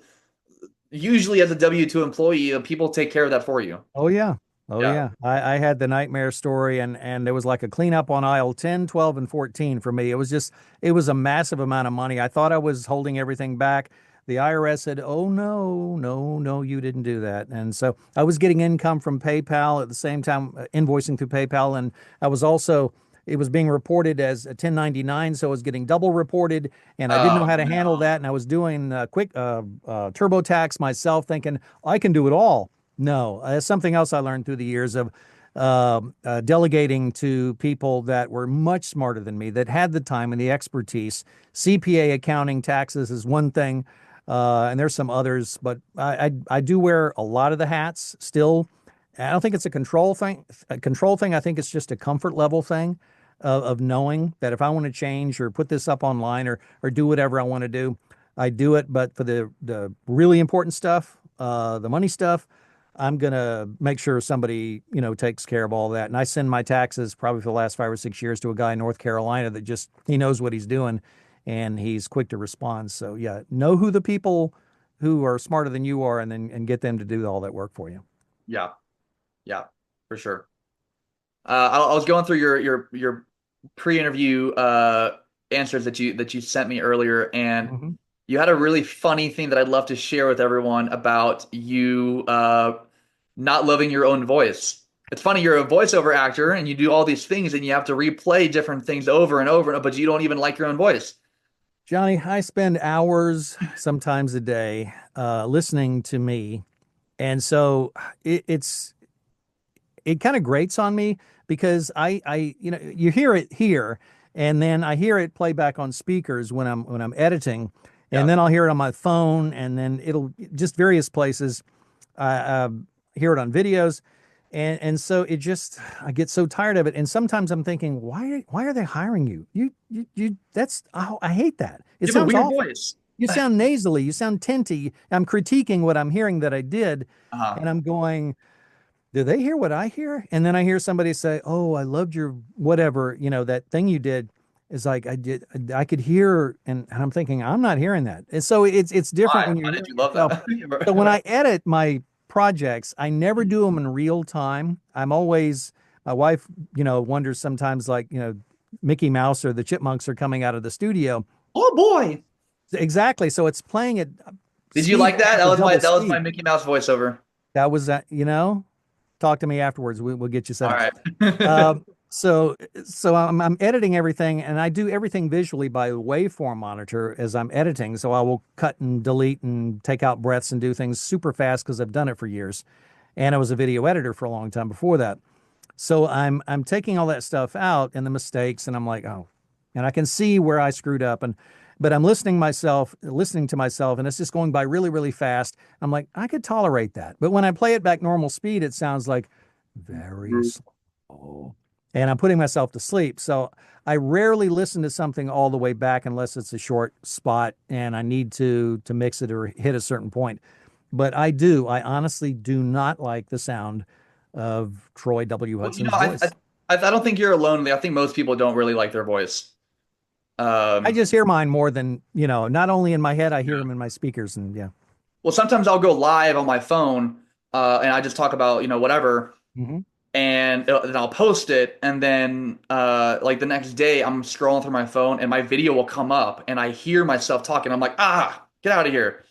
Usually, as a W-2 employee, people take care of that for you. Oh yeah. Oh Yeah. yeah. I had the nightmare story, and there was like a cleanup on aisle 10, 12, and 14 for me. It was a massive amount of money. I thought I was holding everything back. The IRS said, "Oh no, no, no, you didn't do that." And so I was getting income from PayPal at the same time, invoicing through PayPal, and I was also it was being reported as a 1099, so I was getting double reported, and I didn't know Oh how to handle no. that, and I was doing quick TurboTax myself, thinking I can do it all. No, that's something else I learned through the years of delegating to people that were much smarter than me, that had the time and the expertise. CPA, accounting, taxes is one thing, and there's some others, but I do wear a lot of the hats still. I don't think it's a control thing. A control thing. I think it's just a comfort level thing of knowing that if I want to change or put this up online or do whatever I want to do, I do it. But for the really important stuff, the money stuff, I'm gonna make sure somebody, takes care of all that. And I send my taxes probably for the last 5 or 6 years to a guy in North Carolina that just he knows what he's doing and he's quick to respond. So yeah, know who the people who are smarter than you are and get them to do all that work for you. Yeah. Yeah. For sure. I was going through your pre-interview answers that you sent me earlier, and Mhm. you had a really funny thing that I'd love to share with everyone about you not loving your own voice. It's funny, you're a voiceover actor and you do all these things and you have to replay different things over and over, but you don't even like your own voice. Johnny, I spend hours, sometimes a day, listening to me, and so it's it kind of grates on me because you hear it here, and then I hear it play back on speakers when I'm editing, and Yeah. then I'll hear it on my phone, and then it'll just various places. I hear it on videos, and so it just I get so tired of it, and sometimes I'm thinking, why are they hiring you? You that's oh, I hate that. It You have a sounds weird awful. voice. You sound nasally. You sound tinty. I'm critiquing what I'm hearing that I did, Uh-huh. and I'm going, do they hear what I hear? And then I hear somebody say, "Oh, I loved your whatever, that thing you did." Is like I could hear, and I'm thinking, I'm not hearing that. And so it's different Why? when you're Why did hearing you love yourself. So when that? I edit my projects, I never do them in real time. I'm always, my wife, wonders sometimes, like, Mickey Mouse or the Chipmunks are coming out of the studio. Oh boy. Exactly. So it's playing at Did you speed like that? down to double That was my speed. Mickey Mouse voiceover. That was talk to me afterwards. We'll get you set All up. right. So I'm editing everything, and I do everything visually by waveform monitor as I'm editing. So I will cut and delete and take out breaths and do things super fast because I've done it for years, and I was a video editor for a long time before that. So I'm taking all that stuff out and the mistakes, and I'm like, oh, and I can see where I screwed up, and but I'm listening to myself, and it's just going by really, really fast. I'm like, I could tolerate that, but when I play it back normal speed, it sounds like very slow, and I'm putting myself to sleep. So I rarely listen to something all the way back unless it's a short spot and I need to mix it or hit a certain point. But I do. I honestly do not like the sound of Troy W. Well, Hudson's voice. I don't think you're alone. I think most people don't really like their voice. I Um, just hear mine more than, not only in my head, I hear them in my speakers. And yeah. well, sometimes I'll go live on my phone, and I just talk about, whatever, Hmm. and then I'll post it, and then like the next day, I'm scrolling through my phone, and my video will come up, and I hear myself talking. I'm like, get out of here.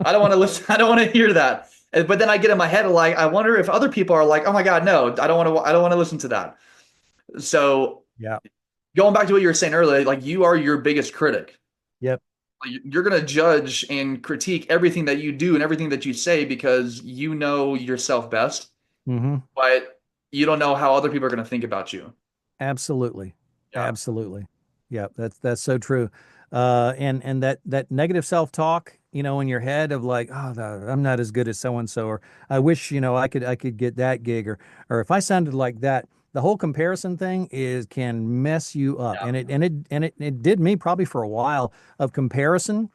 I don't want to listen. I don't want to hear that. But then I get in my head like, I wonder if other people are like, oh my God, no, I don't want to. I don't want to listen to that. So Yeah. going back to what you were saying earlier, like you are your biggest critic. Yep. Like, you're going to judge and critique everything that you do and everything that you say because you know yourself best, Hmm. but you don't know how other people are going to think about you. Absolutely. Yeah. Absolutely. Yeah. That's so true. And that negative self-talk in your head of like, oh, I'm not as good as so and so, or I wish, I could get that gig, or if I sounded like that. The whole comparison thing can mess you up, Yeah. and it did me probably for a while of comparison.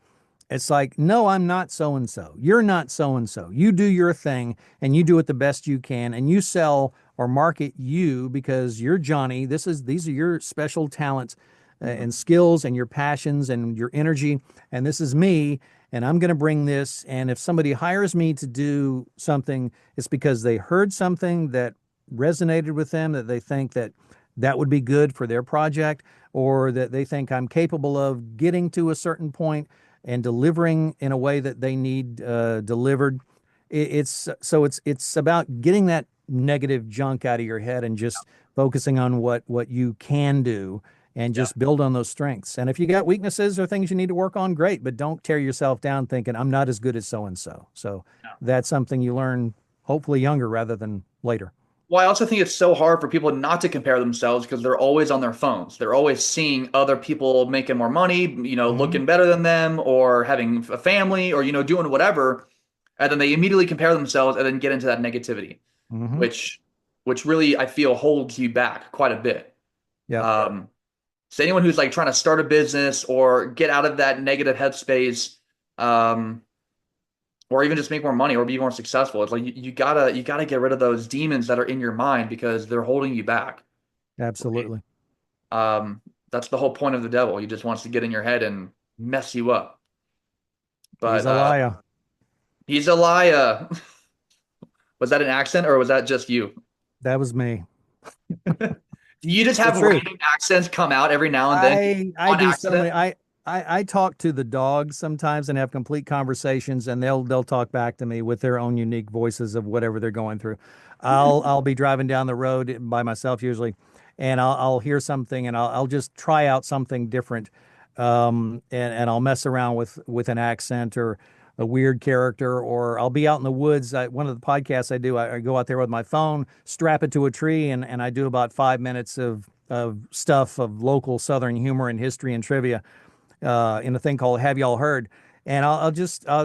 It's like, no, I'm not so and so. You're not so and so. You do your thing and you do it the best you can and you sell or market you because you're Johnny. These are your special talents Mhm. and skills and your passions and your energy. And this is me. And I'm going to bring this. And if somebody hires me to do something, it's because they heard something that resonated with them, that they think that would be good for their project, or that they think I'm capable of getting to a certain point and delivering in a way that they need delivered. It's about getting that negative junk out of your head and just focusing on what you can do and Yeah. just build on those strengths. And if you got weaknesses or things you need to work on, great, but don't tear yourself down thinking I'm not as good as so and so. So Yeah. that's something you learn hopefully younger rather than later. Well, I also think it's so hard for people not to compare themselves because they're always on their phones. They're always seeing other people making more money, Hmm. looking better than them or having a family or, doing whatever. And then they immediately compare themselves and then get into that negativity, Hmm. which really I feel holds you back quite a bit. Yep. Um, so anyone who's like trying to start a business or get out of that negative headspace, um, or even just make more money or be more successful, it's like you gotta get rid of those demons that are in your mind because they're holding you back. Right? Absolutely. That's the whole point of the devil. He just wants to get in your head and mess you up. He's But a liar. he's a liar. Was that an accent or was that just you? That was me. Do you just The have truth. random accents come out every now and then I on do so accident? many. I talk to the dogs sometimes and have complete conversations, and they'll talk back to me with their own unique voices of whatever they're going through. I'll be driving down the road by myself usually, and I'll hear something, and I'll just try out something different, and I'll mess around with an accent or a weird character, or I'll be out in the woods. One of the podcasts I do, I go out there with my phone, strap it to a tree, and I do about 5 minutes of stuff of local Southern humor and history and trivia in a thing called Have Y'all Heard? And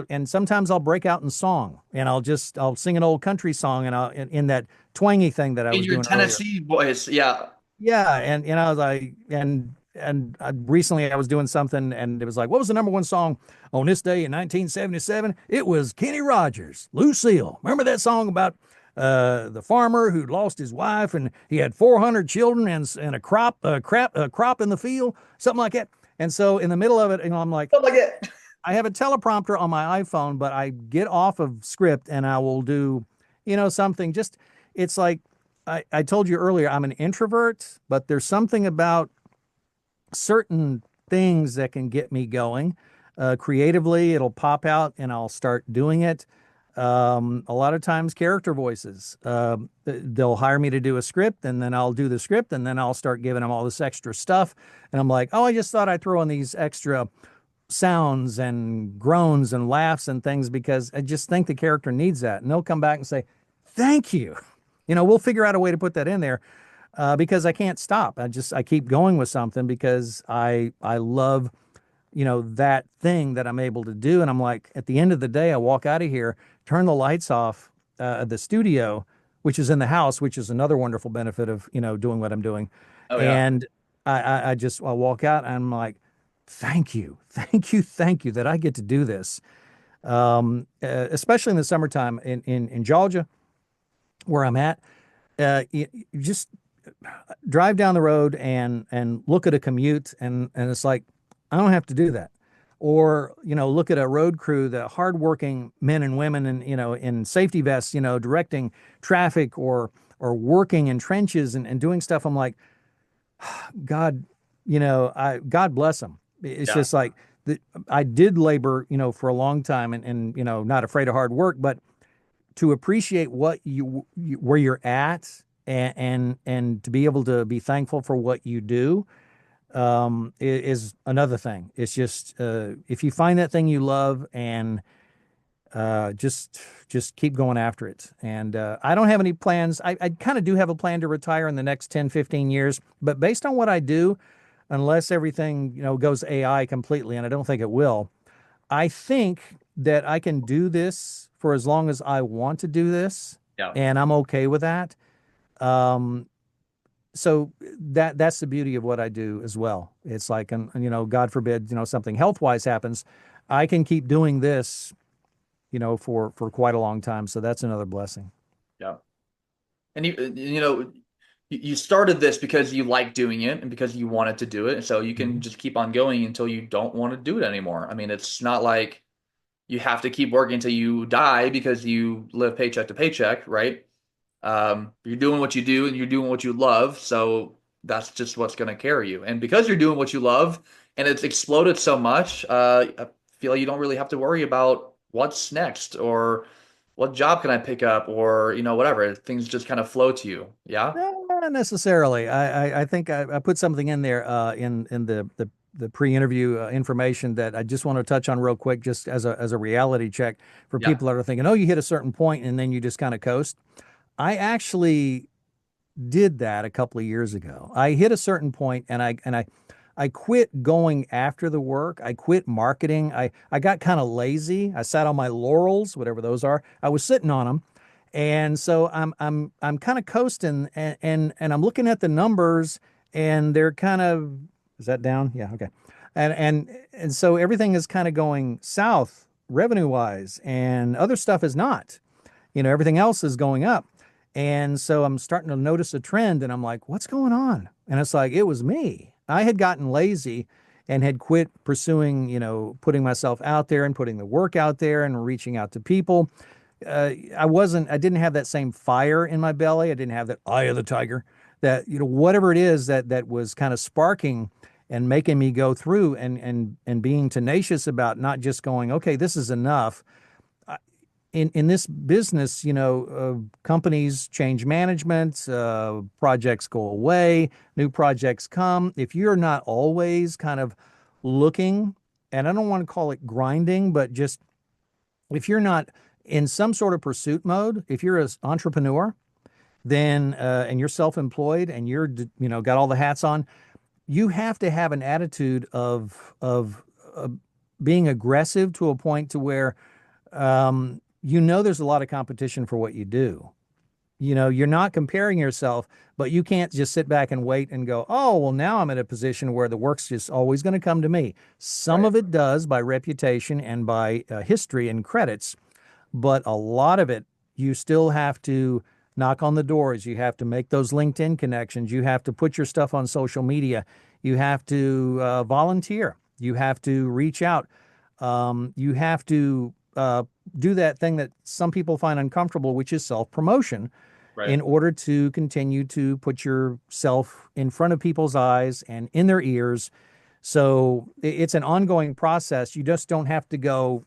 and sometimes I'll break out in song and I'll sing an old country song and in that twangy thing that I In was your doing earlier. Tennessee voice, yeah. Yeah, and I was like, recently I was doing something, and it was like, what was the number one song on this day in 1977? It was Kenny Rogers, Lucille. Remember that song about the farmer who lost his wife and he had 400 children and a crop in the field, something like that. And so in the middle of it, I'm like, Something like that. I have a teleprompter on my iPhone, but I get off of script and I will do, something just, it's like, I told you earlier, I'm an introvert, but there's something about certain things that can get me going. Creatively, it'll pop out and I'll start doing it. A lot of times, character voices. They'll hire me to do a script, and then I'll do the script, and then I'll start giving them all this extra stuff. And I'm like, oh, I just thought I'd throw in these extra sounds and groans and laughs and things because I just think the character needs that. And they'll come back and say, thank you. We'll figure out a way to put that in there because I can't stop. I keep going with something because I love that thing that I'm able to do. And I'm like, at the end of the day, I walk out of here, turn the lights off at the studio, which is in the house, which is another wonderful benefit of doing what I'm doing. Oh yeah. And I walk out and I'm like, thank you, thank you, thank you that I get to do this. Especially in the summertime in Georgia, where I'm at, you just drive down the road and look at a commute and it's like I don't have to do that. Or look at a road crew, the hardworking men and women in safety vests, directing traffic or working in trenches and doing stuff. I'm like, God, God bless them. It's Yeah. just like I did labor, for a long time and not afraid of hard work, but to appreciate where you're at and to be able to be thankful for what you do is another thing. It's just if you find that thing you love and just keep going after it. And I don't have any plans. I kind of do have a plan to retire in the next 10, 15 years, but based on what I do, unless everything goes AI completely, and I don't think it will, I think that I can do this for as long as I want to do this, Yeah. and I'm okay with that. Um, so that's the beauty of what I do as well. It's like, God forbid, something health wise happens, I can keep doing this, for quite a long time. So that's another blessing. Yeah. And you started this because you like doing it and because you wanted to do it. And so you can Mhm. just keep on going until you don't want to do it anymore. I mean, it's not like you have to keep working until you die because you live paycheck to paycheck, right? You're doing what you do and you're doing what you love. So that's just what's going to carry you. And because you're doing what you love and it's exploded so much, I feel like you don't really have to worry about what's next or what job can I pick up or, whatever. Things just kind of flow to you. Yeah. No, not necessarily. I think I put something in there in the pre-interview information that I just want to touch on real quick, just as a reality check for Yeah. people that are thinking, oh, you hit a certain point and then you just kind of coast. I actually did that a couple of years ago. I hit a certain point and I quit going after the work. I quit marketing. I got kind of lazy. I sat on my laurels, whatever those are. I was sitting on them. And so I'm kind of coasting and I'm looking at the numbers and they're kind of, is that down? Yeah, okay. And so everything is kind of going south revenue wise and other stuff is not. Everything else is going up. And so I'm starting to notice a trend and I'm like, what's going on? And it's like, it was me. I had gotten lazy and had quit pursuing, putting myself out there and putting the work out there and reaching out to people. I didn't have that same fire in my belly. I didn't have that eye of the tiger that, whatever it is that was kind of sparking and making me go through and being tenacious about not just going, okay, this is enough. In this business, companies change management, projects go away, new projects come. If you're not always kind of looking, and I don't want to call it grinding, but just if you're not in some sort of pursuit mode, if you're an entrepreneur, then and you're self-employed and you're got all the hats on, you have to have an attitude of being aggressive to a point to where there's a lot of competition for what you do. You're not comparing yourself, but you can't just sit back and wait and go, oh, well, now I'm in a position where the work's just always going to come to me. Some Right. of it does by reputation and by history and credits, but a lot of it, you still have to knock on the doors. You have to make those LinkedIn connections. You have to put your stuff on social media. You have to volunteer. You have to reach out. You have to do that thing that some people find uncomfortable, which is self promotion, Right. in order to continue to put yourself in front of people's eyes and in their ears. So it's an ongoing process. You just don't have to go,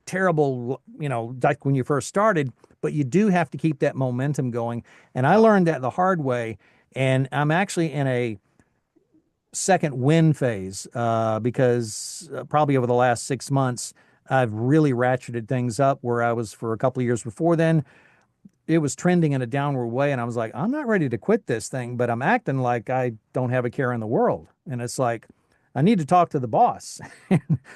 terrible, like when you first started, but you do have to keep that momentum going. And I Yeah. learned that the hard way. And I'm actually in a second win phase because probably over the last 6 months, I've really ratcheted things up where I was for a couple of years before then. It was trending in a downward way. And I was like, I'm not ready to quit this thing, but I'm acting like I don't have a care in the world. And it's like, I need to talk to the boss.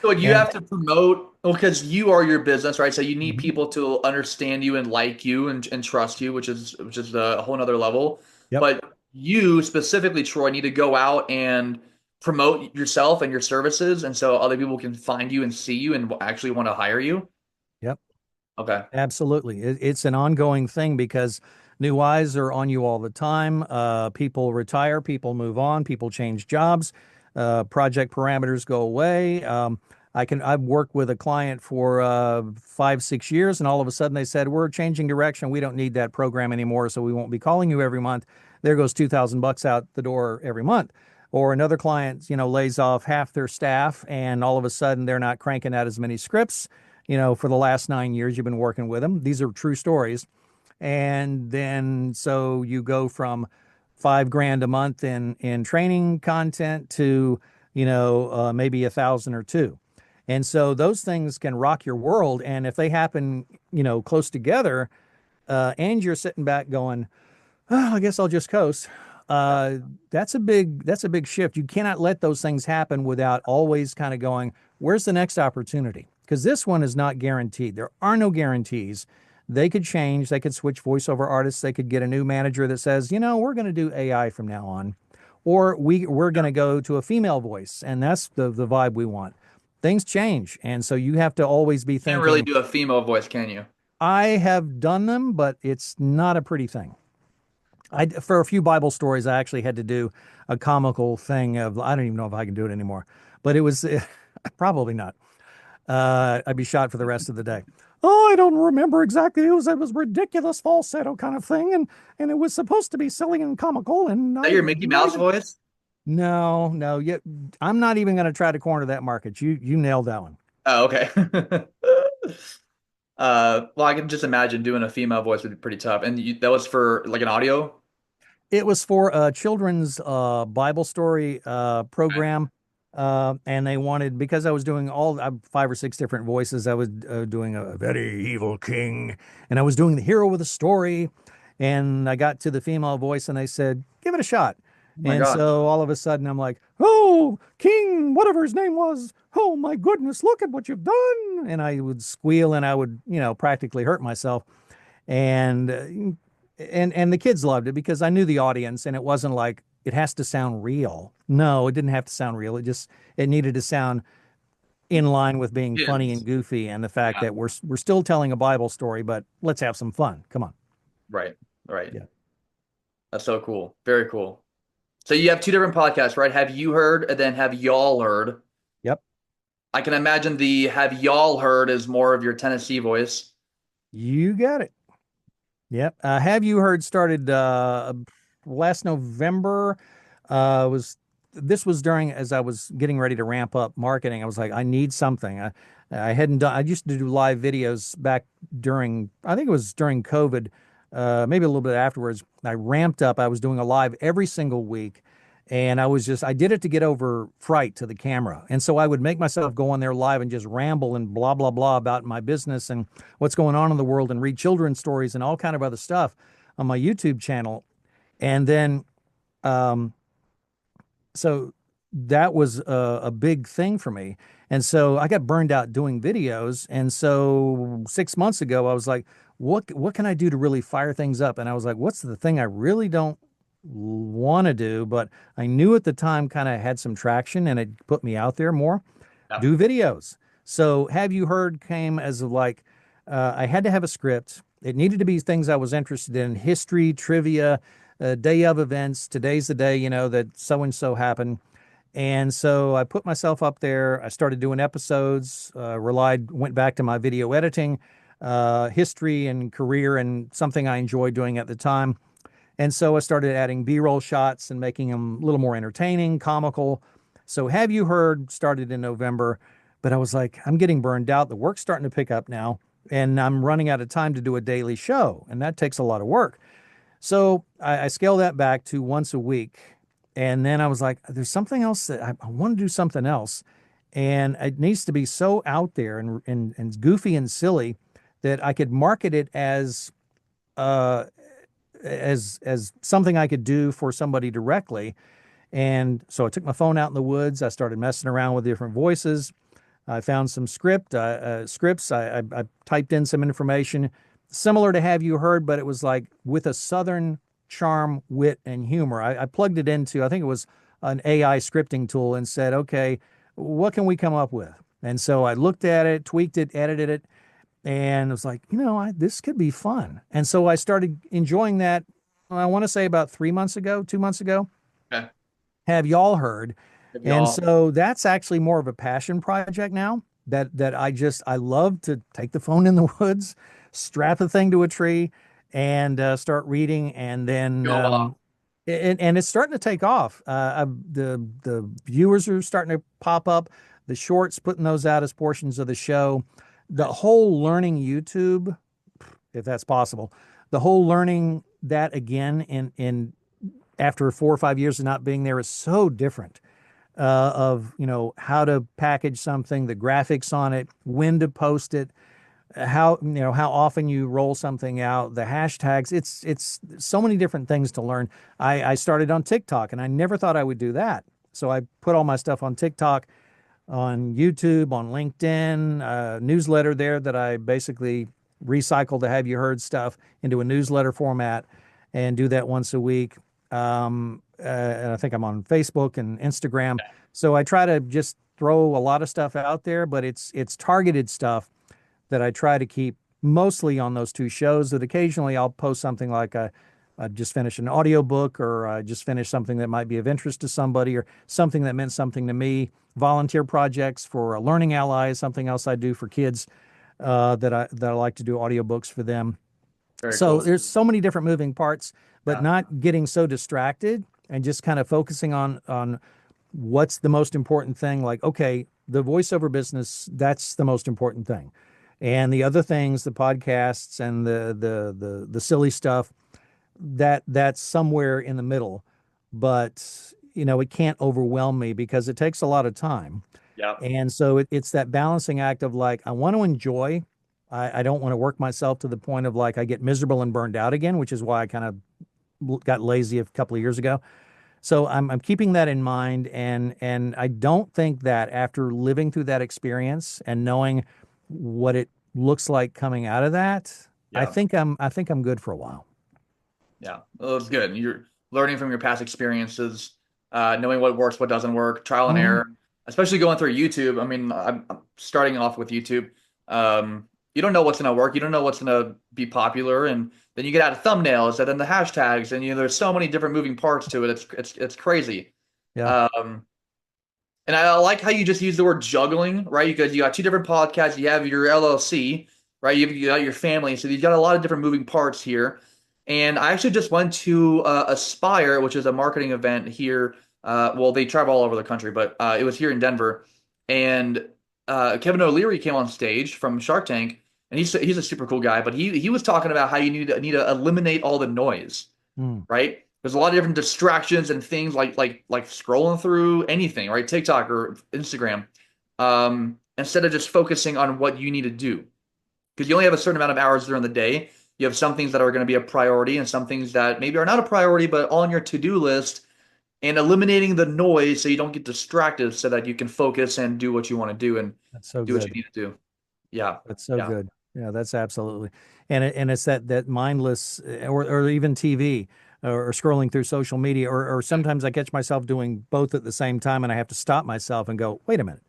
So you and have to promote, well, because you are your business, right? So you need Mhm. people to understand you and like you and trust you, which is a whole nother level. Yep. But you specifically, Troy, need to go out and promote yourself and your services, and so other people can find you and see you and actually want to hire you. Yep. Okay. Absolutely. It's an ongoing thing because new eyes are on you all the time. People retire, people move on, people change jobs, project parameters go away. I've worked with a client for 5, 6 years, and all of a sudden they said, we're changing direction. We don't need that program anymore, so we won't be calling you every month. There goes $2,000 out the door every month. Or another client, lays off half their staff, and all of a sudden they're not cranking out as many scripts for the last 9 years you've been working with them. These are true stories. And then so you go from 5 grand a month in training content to, maybe 1,000 or two. And so those things can rock your world. And if they happen, close together, and you're sitting back going, oh, I guess I'll just coast. Yeah. That's a big shift. You cannot let those things happen without always kind of going, where's the next opportunity? because this one is not guaranteed. There are no guarantees. They could change, they could switch voiceover artists, they could get a new manager that says, we're going to do AI from now on. Or we're going to go to a female voice, and that's the vibe we want. Things change, and so you have to always be Can't really thinking, do a female voice, can you? I have done them, but it's not a pretty thing. For a few Bible stories, I actually had to do a comical thing of, I don't even know if I can do it anymore, but it was probably not. I'd be shot for the rest of the day. Oh, I don't remember exactly. It was ridiculous falsetto kind of thing, and it was supposed to be silly and comical, and Is that I your Mickey not Mouse even. voice? No, no, yet I'm not even going to try to corner that market. You nailed that one. Oh, okay. Well, I can just imagine doing a female voice would be pretty tough. And that was for like an audio? It was for a children's Bible story Okay. program. And they wanted, because I was doing all 5 or 6 different voices, I was doing a very evil king, and I was doing the hero of the story. And I got to the female voice, and they said, give it a shot. Oh my And gosh. so all of a sudden, I'm like, oh, King, whatever his name was. Oh my goodness, look at what you've done. And I would squeal, and I would, practically hurt myself. And and the kids loved it because I knew the audience, and it wasn't like it has to sound real. No, it didn't have to sound real. It needed to sound in line with being funny and Kids. goofy, and the fact Yeah. that we're still telling a Bible story, but let's have some fun. Come on. Right. Right. Yeah. That's so cool. Very cool. So you have two different podcasts, right? Have you heard and then have y'all heard? Yep. I can imagine the have y'all heard is more of your Tennessee voice. You got it. Yep. Have you heard started last November? Was This was during as I was getting ready to ramp up marketing. I was like, I need something. I hadn't done. I used to do live videos back during. I think it was during COVID, maybe a little bit afterwards. I ramped up. I was doing a live every single week, and I did it to get over fright to the camera. And so I would make myself go on there live and just ramble and blah, blah, blah about my business and what's going on in the world and read children's stories and all kind of other stuff on my YouTube channel. And then, um, so that was a big thing for me. And so I got burned out doing videos. And so 6 months ago, I was like, what can I do to really fire things up? And I was like, what's the thing I really don't want to do, but I knew at the time kind of had some traction and it put me out there more? Yeah. Do videos. So Have You Heard came as of like, I had to have a script. It needed to be things I was interested in: history, trivia, day of events. Today's the day, that so and so happened. And so I put myself up there. I started doing episodes, went back to my video editing, history and career, and something I enjoyed doing at the time. And so I started adding B-roll shots and making them a little more entertaining, comical. So Have You Heard started in November, but I was like, I'm getting burned out. The work's starting to pick up now, and I'm running out of time to do a daily show, and that takes a lot of work. So I scaled that back to once a week. And then I was like, there's something else that I want to do something else. And it needs to be so out there and goofy and silly that I could market it uh, as something I could do for somebody directly. And so I took my phone out in the woods. I started messing around with different voices. I found some scripts. I typed in some information similar to Have You Heard, but it was like with a Southern charm, wit, and humor. I plugged it into, I think it was an AI scripting tool, and said, okay, what can we come up with? And so I looked at it, tweaked it, edited it, and it was like, this could be fun. And so I started enjoying that. I want to say about 3 months ago, 2 months ago. Okay. Have y'all heard? Have And y'all? so that's actually more of a passion project now. I love to take the phone in the woods, strap the thing to a tree, and start reading, and then Go off. and it's starting to take off. The viewers are starting to pop up. The shorts, putting those out as portions of the show. The Nice. whole learning YouTube, if that's possible, the whole learning that again in after 4 or 5 years of not being there is so different. Of how to package something, the graphics on it, when to post it, how often you roll something out, the hashtags. It's so many different things to learn. I started on TikTok, and I never thought I would do that. So I put all my stuff on TikTok. on YouTube, on LinkedIn, newsletter there that I basically recycle the Have You Heard stuff into a newsletter format and do that once a week. And I think I'm on Facebook and Instagram. So I try to just throw a lot of stuff out there, but it's targeted stuff that I try to keep mostly on those two shows. That occasionally I'll post something like I just finished an audiobook, or I just finished something that might be of interest to somebody, or something that meant something to me. Volunteer projects for Learning Allies, something else I do for kids, that I like to do audiobooks for them. Very So cool. there's so many different moving parts, but Yeah. not getting so distracted and just kind of focusing on what's the most important thing. Like, okay, the voiceover business, that's the most important thing. And the other things, the podcasts and the silly stuff, that's somewhere in the middle. But it can't overwhelm me because it takes a lot of time. Yeah. And so it's that balancing act of like, I want to enjoy. I don't want to work myself to the point of like I get miserable and burned out again, which is why I kind of got lazy a couple of years ago. So I'm keeping that in mind, and I don't think that after living through that experience and knowing what it looks like coming out of that, Yeah. I think I'm good for a while. Yeah. Well, that's good. You're learning from your past experiences, knowing what works, what doesn't work, trial and Mhm. error, especially going through YouTube. I mean, I'm starting off with YouTube. You don't know what's going to work. You don't know what's going to be popular. And then you get out of thumbnails and then the hashtags. And, there's so many different moving parts to it. It's crazy. Yeah, Um, and I like how you just use the word juggling, right? Because you got two different podcasts. You have your LLC, right? You got your family. So you've got a lot of different moving parts here. And I actually just went to Aspire, which is a marketing event here. Well, they travel all over the country, but it was here in Denver. And Kevin O'Leary came on stage from Shark Tank, and he's a super cool guy. But he was talking about how you need to eliminate all the noise, Mm. right? There's a lot of different distractions and things like scrolling through anything, right? TikTok or Instagram. Instead of just focusing on what you need to do. Because you only have a certain amount of hours during the day. You have some things that are going to be a priority and some things that maybe are not a priority, but on your to-do list, and eliminating the noise so you don't get distracted so that you can focus and do what you want to do and That's so do what you good. need to do. Yeah. That's so Yeah. good. Yeah, that's absolutely. And it's that mindless, or even TV, or scrolling through social media, or sometimes I catch myself doing both at the same time, and I have to stop myself and go, wait a minute.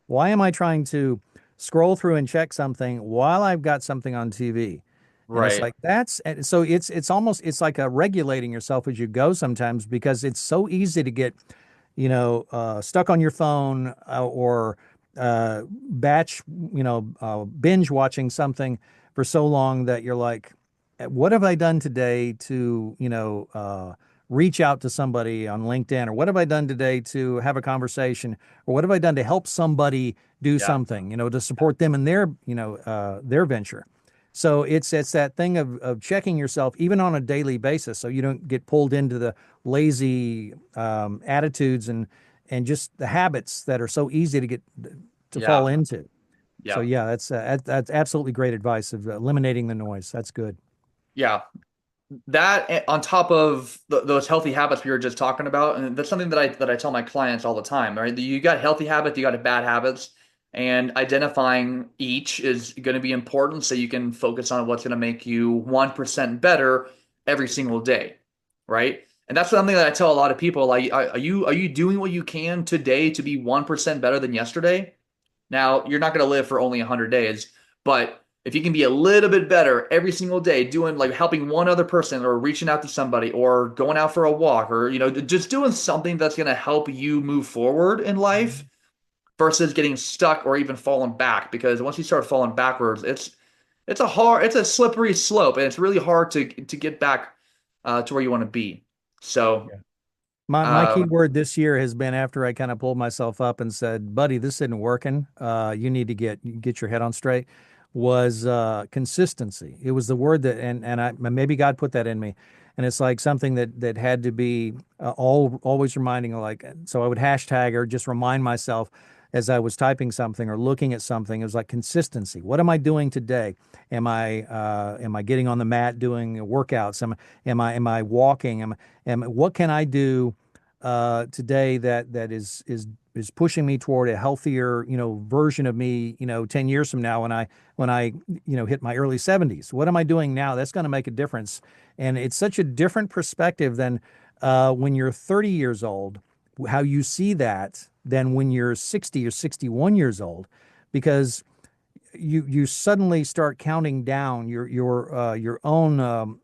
Why am I trying to scroll through and check something while I've got something on TV? And it's Right. like and so it's almost, it's like a regulating yourself as you go sometimes, because it's so easy to get stuck on your phone, or binge watching something for so long that you're like, what have I done today to, reach out to somebody on LinkedIn? Or what have I done today to have a conversation? Or what have I done to help somebody do Yeah. something, to support them in their venture? So it's that thing of checking yourself even on a daily basis, so you don't get pulled into the lazy attitudes and just the habits that are so easy to get to fall Yeah. into. So Yeah. yeah, that's absolutely great advice of eliminating the noise. That's good. Yeah. That on top of those healthy habits we were just talking about, and that's something that I tell my clients all the time, right? You got healthy habits, you got bad habits, and identifying each is going to be important so you can focus on what's going to make you 1% better every single day, right? And that's something that I tell a lot of people, like, are you doing what you can today to be 1% better than yesterday? Now, you're not going to live for only 100 days, but if you can be a little bit better every single day, doing like helping one other person or reaching out to somebody or going out for a walk or, just doing something that's going to help you move forward in life versus getting stuck or even falling back. Because once you start falling backwards, it's a slippery slope and it's really hard to get back to where you want to be. So, My key um, word this year has been, after I kind of pulled myself up and said, "Buddy, this isn't working. You need to get your head on straight." Was consistency. It was the word that, and I maybe God put that in me, and it's like something that had to be always reminding. Like, so I would hashtag or just remind myself as I was typing something or looking at something. It was like consistency. What am I doing today? Am I getting on the mat doing workouts? Am I walking? What can I do today that is is pushing me toward a healthier, version of me, 10 years from now when I hit my early 70s. What am I doing now? That's going to make a difference. And it's such a different perspective than when you're 30 years old, how you see that than when you're 60 or 61 years old, because you suddenly start counting down your own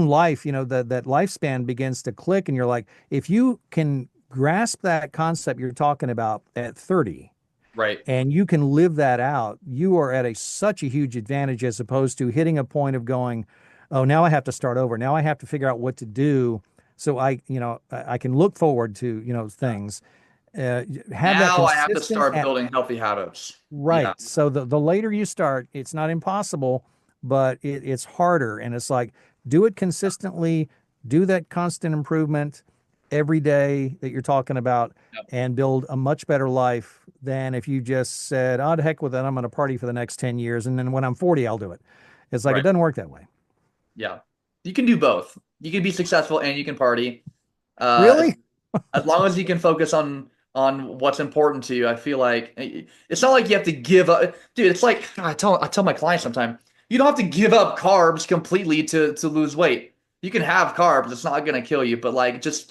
life. That lifespan begins to click, and you're like, if you can grasp that concept you're talking about at 30 Right. and you can live that out, you are at such a huge advantage, as opposed to hitting a point of going, oh, now I have to start over. Now I have to figure out what to do so I can look forward to, things. Have that Now I have to consistent start building healthy habits. Yeah. right. So the later you start, it's not impossible, but it's harder. And it's like, do it consistently, do that constant improvement every day that you're talking about, Yep. and build a much better life than if you just said, oh, to heck with it, I'm going to party for the next 10 years. And then when I'm 40, I'll do it. It's like, it Right. doesn't work that way. Yeah. You can do both. You can be successful and you can party. As Really? as long as you can focus on what's important to you, I feel like it's not like you have to give up. Dude, it's like I tell my clients sometimes, you don't have to give up carbs completely to lose weight. You can have carbs, it's not gonna kill you, but like just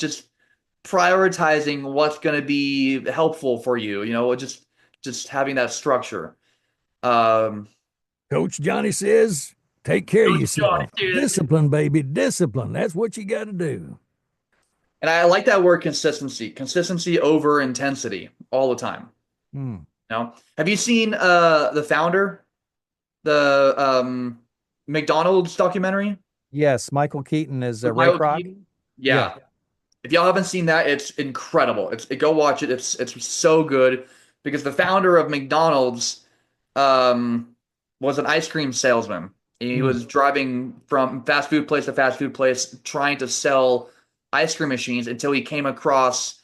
prioritizing what's gonna be helpful for you, just having that structure. Um, Coach Johnny says, take care of Coach Johnny, yourself. dude. Discipline, baby. Discipline. That's what you got to do. And I like that word consistency. Consistency over intensity all the time. Hmm. Have you seen the founder, the McDonald's documentary Yes, Michael Keaton is with Ray Michael Kroc. Keaton? Yeah. Yeah. If y'all haven't seen that, it's incredible. Go watch it. It's so good because the founder of McDonald's um was an ice cream salesman. He Hmm. was driving from fast food place to fast food place trying to sell ice cream machines until he came across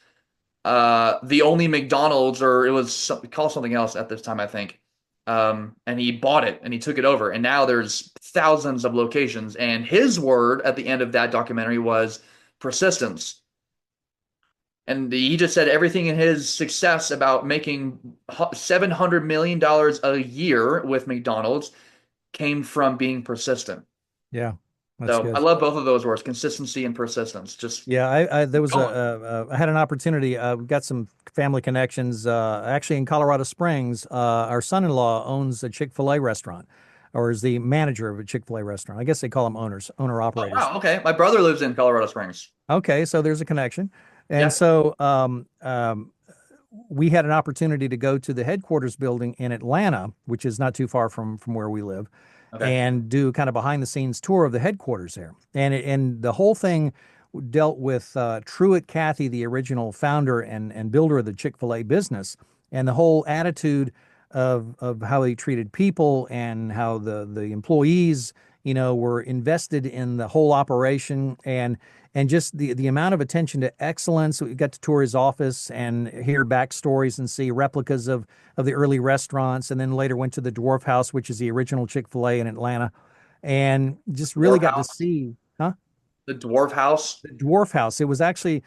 the only McDonald's, or it was called something else at this time, I think. And he bought it and he took it over, and now there's thousands of locations. And his word at the end of that documentary was persistence. And he just said everything in his success about making $700 million a year with McDonald's came from being persistent. Yeah. That's So I good. love both of those words, consistency and persistence. Just Yeah, I there keep was going. I had an opportunity. We've got some family connections. Actually, in Colorado Springs, our son-in-law owns a Chick-fil-A restaurant, or is the manager of a Chick-fil-A restaurant. I guess they call them owners, owner Oh, operators. wow. Okay. My brother lives in Colorado Springs. Okay, so there's a connection. And Yeah. so we had an opportunity to go to the headquarters building in Atlanta, which is not too far from where we live, Okay. and do kind of behind the scenes tour of the headquarters there. And the whole thing dealt with Truett Cathy, the original founder and builder of the Chick-fil-A business, and the whole attitude of how he treated people and how the employees, were invested in the whole operation, and just the amount of attention to excellence. We got to tour his office and hear backstories and see replicas of the early restaurants, and then later went to the Dwarf House, which is the original Chick-fil-A in Atlanta, and just really Dwarf got to House. see, huh? The Dwarf House. The Dwarf House. It was actually,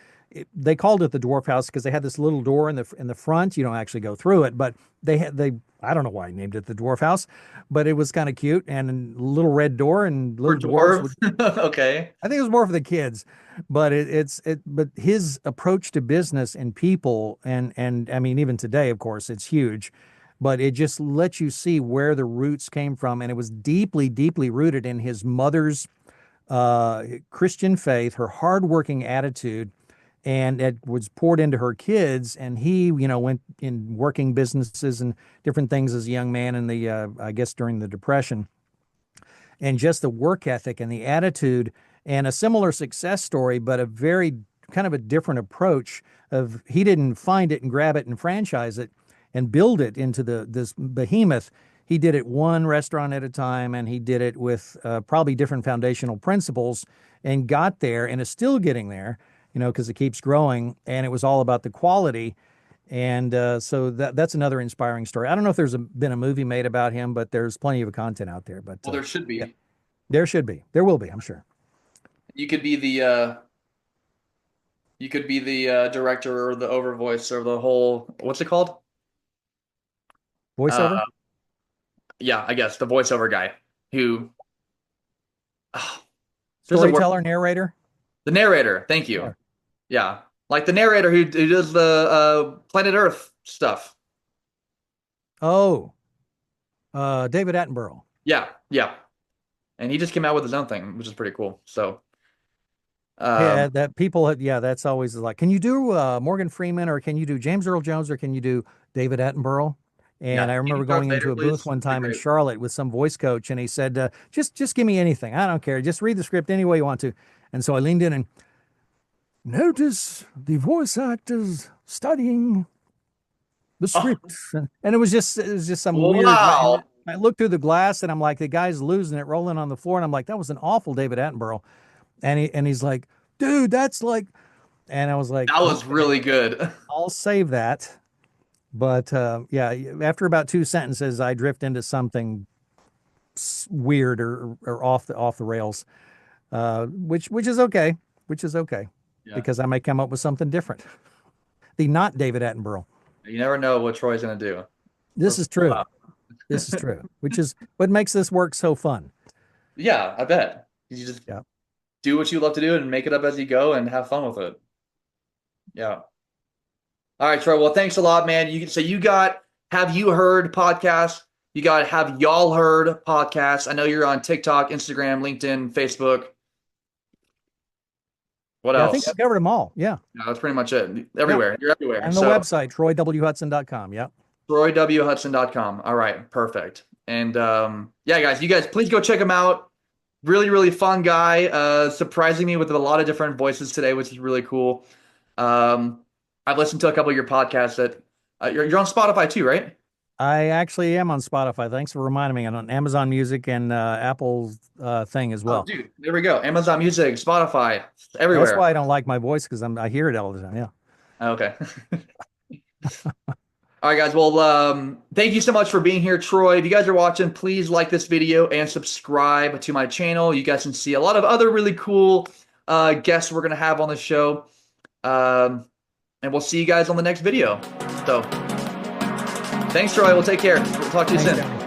they called it the Dwarf House because they had this little door in the front. You don't actually go through it, but they I don't know why I named it the Dwarf House, but it was kind of cute, and a little red door, and For little dwarves dwarf. would. Okay. I think it was more for the kids, but but his approach to business and people, and I mean, even today, of course, it's huge, but it just lets you see where the roots came from, and it was deeply, deeply rooted in his mother's Christian faith, her hardworking attitude, and it was poured into her kids. And he, went in working businesses and different things as a young man in the, I guess, during the Depression, and just the work ethic and the attitude, and a similar success story, but a very kind of a different approach of he didn't find it and grab it and franchise it and build it into this behemoth. He did it one restaurant at a time, and he did it with probably different foundational principles, and got there, and is still getting there, because it keeps growing, and it was all about the quality. And so that's another inspiring story. I don't know if been a movie made about him, but there's plenty of content out there. But Well, there should yeah, be. there should be. There will be, I'm sure. You could be You could be the director or the overvoice or the whole, what's it called? Uh, Voiceover, yeah, I guess the voiceover guy who, ah, there's a word, storyteller, narrator. the narrator. Thank you. Yeah. Yeah, like the narrator who does the Planet Earth stuff. Oh, David Attenborough. Yeah, yeah, and he just came out with his own thing, which is pretty cool. So, Yeah, um, that people, yeah, that's always like, can you do Morgan Freeman or can you do James Earl Jones or can you do David Attenborough? And yeah, I can you remember start going into later, a booth please? one That'd time be in great. Charlotte with some voice coach, and he said, just give me anything. I don't care. Just read the script any way you want to. And so I leaned in and notice the voice actors studying the Oh, script, and it was just some weird. wow, And I looked through the glass, and I'm like, the guy's losing it, rolling on the floor, and I'm like, that was an awful David Attenborough, and he's like, dude, that's like, and I was like, that was okay, really good. I'll save that. But yeah, after about two sentences, I drift into something weird or off the rails, which is okay, which is okay, Yeah, because I may come up with something different. The not David Attenborough. you never know what Troy's gonna do. This Let's is pull true. out. This is true, which is what makes this work so fun. Yeah, I bet. You just Yeah. do what you love to do and make it up as you go and have fun with it. Yeah. All right, Troy. Well, thanks a lot, man. You got Have You Heard podcast. You got Have Y'all Heard podcast. I know you're on TikTok, Instagram, LinkedIn, Facebook. What Yeah, I think else? we covered them all. Yeah. No, that's pretty much it. Yep. Everywhere. You're everywhere. And the So website, troywhudson.com. Yep. TroyWHudson.com. All right, perfect. And yeah, guys, you guys please go check him out. Really, really fun guy. Surprising me with a lot of different voices today, which is really cool. Um, I've listened to a couple of your podcasts that you're on Spotify too, right? I actually am on Spotify. Thanks for reminding me. And on Amazon Music and Apple's thing as Oh, well. dude, there we go. Amazon Music, Spotify, That's everywhere. why I don't like my voice because I hear it all the time. Yeah. Okay. All right, guys. Well, thank you so much for being here, Troy. If you guys are watching, please like this video and subscribe to my channel. You guys can see a lot of other really cool guests we're going to have on the show. Um, and we'll see you guys on the next video. So thanks, Troy. We'll take care. We'll talk to you Thanks, soon. gentlemen.